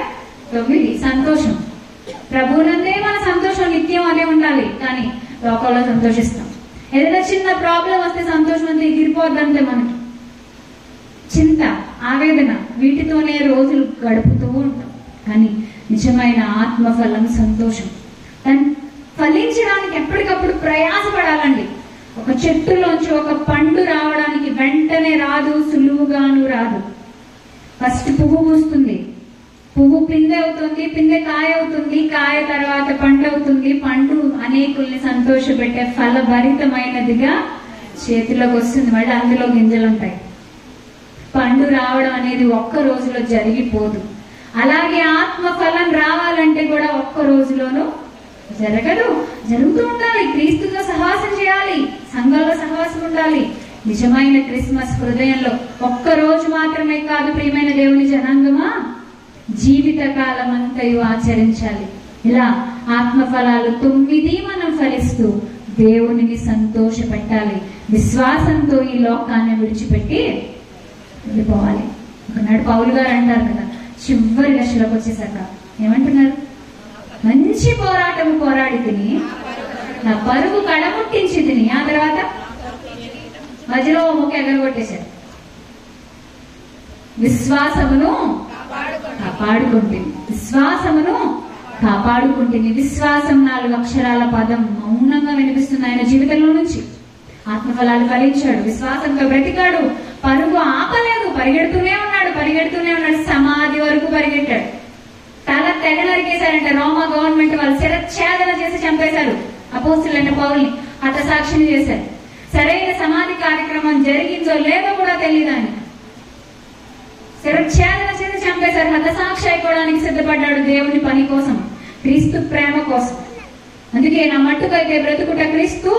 Speaker 1: 9. సంతోషం, ప్రభువునందే మన సంతోషం నిత్యం అదే ఉండాలి. కానీ లోకంలో సంతోషిస్తాం. ఏదైనా చిన్న ప్రాబ్లం వస్తే సంతోషం అంతా ఎగిరిపోద్దంటే మనకి చింత, ఆవేదన, వీటితోనే రోజులు గడుపుతూ ఉంటాం. కానీ నిజమైన ఆత్మఫలం సంతోషం. దాన్ని ఫలించడానికి ఎప్పటికప్పుడు ప్రయాసపడాలండి. ఒక చెట్టులోంచి ఒక పండు రావడానికి వెంటనే రాదు, సులువుగాను రాదు. ఫస్ట్ పువ్వు పూస్తుంది, పువ్వు పిందె అవుతుంది, పిందె కాయ అవుతుంది, కాయ తర్వాత పండు అవుతుంది, పండు అనేకుల్ని సంతోషపెట్టే ఫలభరితమైనదిగా చేతిలోకి వస్తుంది. మళ్ళీ అందులో గింజలు ఉంటాయి. పండు రావడం అనేది ఒక్క రోజులో జరిగిపోదు. అలాగే ఆత్మఫలం రావాలంటే కూడా ఒక్క రోజులోనూ జరగదు, జరుగుతూ ఉండాలి. క్రీస్తుతో సహవాసం చేయాలి, సంఘంలో సహవాసం ఉండాలి. నిజమైన క్రిస్మస్ హృదయంలో ఒక్క రోజు మాత్రమే కాదు ప్రియమైన దేవుని జనాంగమా, జీవిత కాలం అంతయు ఆచరించాలి. ఇలా ఆత్మఫలాలు 9 మనం ఫలిస్తూ దేవునిని సంతోష పెట్టాలి. విశ్వాసంతో ఈ లోకాన్ని విడిచిపెట్టి వెళ్ళిపోవాలి. ఒకనాడు పౌలు గారు అంటారు కదా, చివరి దశలోకి వచ్చేసాక ఏమంటున్నారు? మంచి పోరాటము పోరాడి తిని, నా పరుగు కడముట్టించి తిని, ఆ తర్వాత మధ్యలో ముక్క ఎగరగొట్టేశారు. విశ్వాసమును కాపాడుకుంటుంది. విశ్వాసం 4 అక్షరాల పదం మౌనంగా వినిపిస్తుంది ఆయన జీవితంలో నుంచి. ఆత్మఫలాలు ఫలించాడు, విశ్వాసంతో బ్రతికాడు, పరుగు ఆపలేదు, పరిగెడుతూనే ఉన్నాడు. సమాధి వరకు పరిగెట్టాడు. తల తెగ నరికేశారంటే రోమా గవర్నమెంట్ వాళ్ళు శిరచ్ఛేదన చేసి చంపేశారు అపోస్తులైన పౌల్ని, హతసాక్షిని చేశారు. సరైన సమాధి కార్యక్రమం జరిగిందో లేదో కూడా తెలియదని శిరచ్ఛేదన చేసి చంపేశారు. హతసాక్షి అయిపోవడానికి సిద్ధపడ్డాడు దేవుని పని కోసం, క్రీస్తు ప్రేమ కోసం. అందుకే నా మట్టుకైతే బ్రతుకుట క్రీస్తు,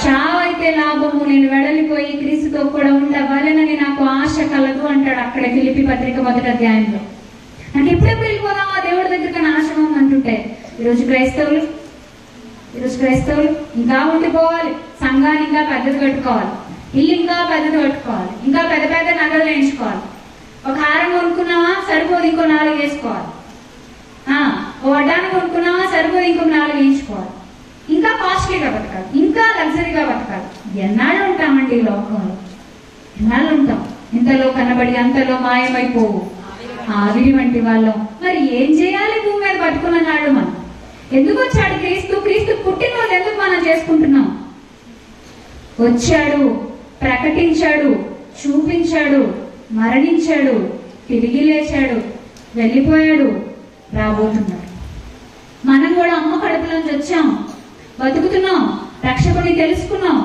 Speaker 1: చావైతే లాభము, నేను వెడలిపోయి క్రీస్తుతో కూడా ఉండవలెనని నాకు ఆశ కలదు అంటాడు అక్కడ ఫిలిప్పీ పత్రిక 1వ అధ్యాయంలో. నాకు ఎప్పుడెప్పుడు వెళ్ళిపోదామా దేవుడి దగ్గరికి నాశనం అంటుంటే, ఈరోజు క్రైస్తవులు ఇంకా ఉండిపోవాలి. సంఘాన్ని ఇంకా పెద్దది కట్టుకోవాలి, ఇల్లు ఇంకా పెద్దది కట్టుకోవాలి, ఇంకా పెద్ద పెద్ద నగలు వేయించుకోవాలి. ఒక హారం కొనుక్కున్నావా సరిపోదు, ఇంకో 4 వేసుకోవాలి. ఓ అడ్డాన్ని కొనుక్కున్నావా సరిపోదు, ఇంకో 4 వేయించుకోవాలి. ఇంకా కాస్ట్లీగా బతకాలి, ఇంకా లగ్జరీగా బతకాలి. ఎన్నాళ్ళు ఉంటామండి ఈ లోకంలో? ఎన్నాళ్ళు ఉంటాం? ఇంతలో కనబడి అంతలో మాయమైపోవు. ఆవిరి వంటి వాళ్ళం. మరి ఏం చేయాలి భూమి మీద పట్టుకున్నాడు మనం? ఎందుకు వచ్చాడు క్రీస్తు? క్రీస్తు పుట్టినరోజు ఎందుకు మనం చేసుకుంటున్నాం? వచ్చాడు, ప్రకటించాడు, చూపించాడు, మరణించాడు, తిరిగి లేచాడు, వెళ్ళిపోయాడు, రాబోతున్నాడు. మనం కూడా అమ్మ కడుపులోంచి వచ్చాం, బతుకుతున్నాం, రక్షకుని తెలుసుకున్నాం,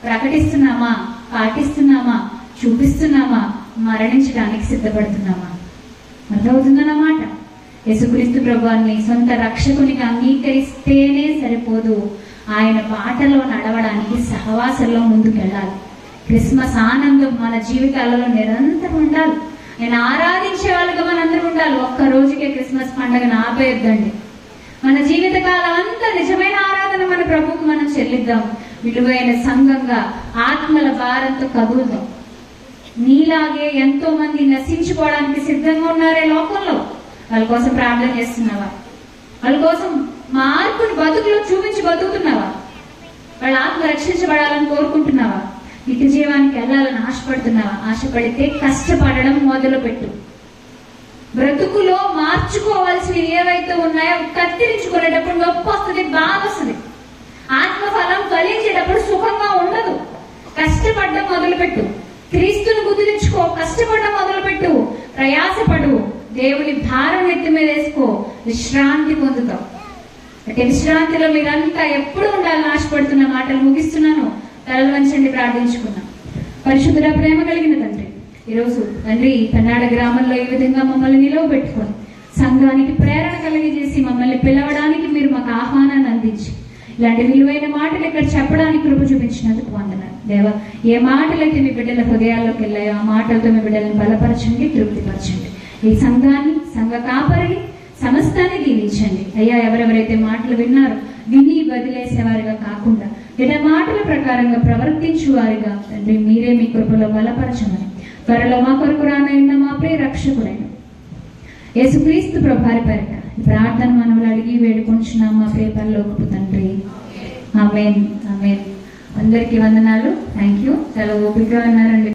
Speaker 1: ప్రకటిస్తున్నామా, పాటిస్తున్నామా, చూపిస్తున్నామా, మరణించడానికి సిద్ధపడుతున్నామా? అర్థమవుతుందన్నమాట. యేసుక్రీస్తు ప్రభువాన్ని సొంత రక్షకునిగా అంగీకరిస్తేనే సరిపోదు, ఆయన బాటలో నడవడానికి సహవాసంలో ముందుకెళ్ళాలి. క్రిస్మస్ ఆనందం మన జీవితాలలో నిరంతరం ఉండాలి. ఆయన ఆరాధించే వాళ్ళుగా మనందరం ఉండాలి. ఒక్క రోజుకే క్రిస్మస్ పండుగను ఆపేయొద్దండి. మన జీవిత కాలం అంతా నిజమైన ఆరాధన మన ప్రభువుకు మనం చెల్లిద్దాం. విలువైన సంఘంగా ఆత్మల భారంతో కదులుదాం. నీలాగే ఎంతో మంది నశించుకోవడానికి సిద్ధంగా ఉన్నారే లోకంలో. వాళ్ళ కోసం ప్రార్థన చేస్తున్నావా? వాళ్ళ కోసం మార్పుని బతుకులో చూపించి బతుకుతున్నావా? వాళ్ళ ఆత్మ రక్షించబడాలని కోరుకుంటున్నావా? నిత్య జీవానికి వెళ్ళాలని ఆశపడుతున్నావా? ఆశపడితే కష్టపడడం మొదలు పెట్టు. బ్రతుకులో మార్చుకోవాల్సినవి ఏవైతే ఉన్నాయో కత్తిరించుకునేటప్పుడు నొప్పి వస్తుంది, బాధ వస్తుంది. ఆత్మఫలం ఫలించేటప్పుడు సుఖంగా ఉండదు. కష్టపడడం మొదలుపెట్టు. క్రీస్తుని గుర్తించుకో, కష్టపడడం మొదలుపెట్టు, ప్రయాసపడు, దేవుని భారం ఎత్తి మీద వేసుకో, విశ్రాంతి పొందుతావు. అంటే విశ్రాంతిలో మీరంతా ఎప్పుడు ఉండాలని ఆశపడుతున్న మాటలు ముగిస్తున్నాను. తలలు వంచండి, ప్రార్థించుకున్నాం. పరిశుద్ధుడ, ప్రేమ కలిగిన తండ్రి, ఈరోజు తండ్రి కన్నాడ గ్రామంలో ఈ విధంగా మమ్మల్ని నిలవబెట్టుకొని సంఘానికి ప్రేరణ కలిగజేసి మమ్మల్ని పిలవడానికి మీరు మాకు ఆహ్వానాన్ని అందించి ఇలాంటి విలువైన మాటలు ఇక్కడ చెప్పడానికి కృప చూపించినందుకు వందనాలు. దేవా, ఏ మాటలైతే మీ బిడ్డల హృదయాల్లోకి వెళ్ళాయో ఆ మాటలతో మీ బిడ్డలను బలపరచండి, తృప్తిపరచండి. ఈ సంఘాన్ని, సంఘ కాపరిని, సమస్తాన్ని దీవించండి అయ్యా. ఎవరెవరైతే మాటలు విన్నారో విని వదిలేసేవారిగా కాకుండా బిడ్డ మాటల ప్రకారంగా ప్రవర్తించువారిగా తండ్రి మీరే మీ కృపలో బలపరచమని త్వరలో మా కొరకు రానైన మా ప్రియ రక్షకుడైన యేసుక్రీస్తు ప్రభువారి పేరిట ఈ ప్రార్థన మనవులు అడిగి వేడుకొంచున్నాం మా ప్రియ పరలోకపు తండ్రి. ఆమేన్, ఆమేన్. అందరికీ వందనాలు. Thank you. చాలా ఓపికగా ఉన్నారండి.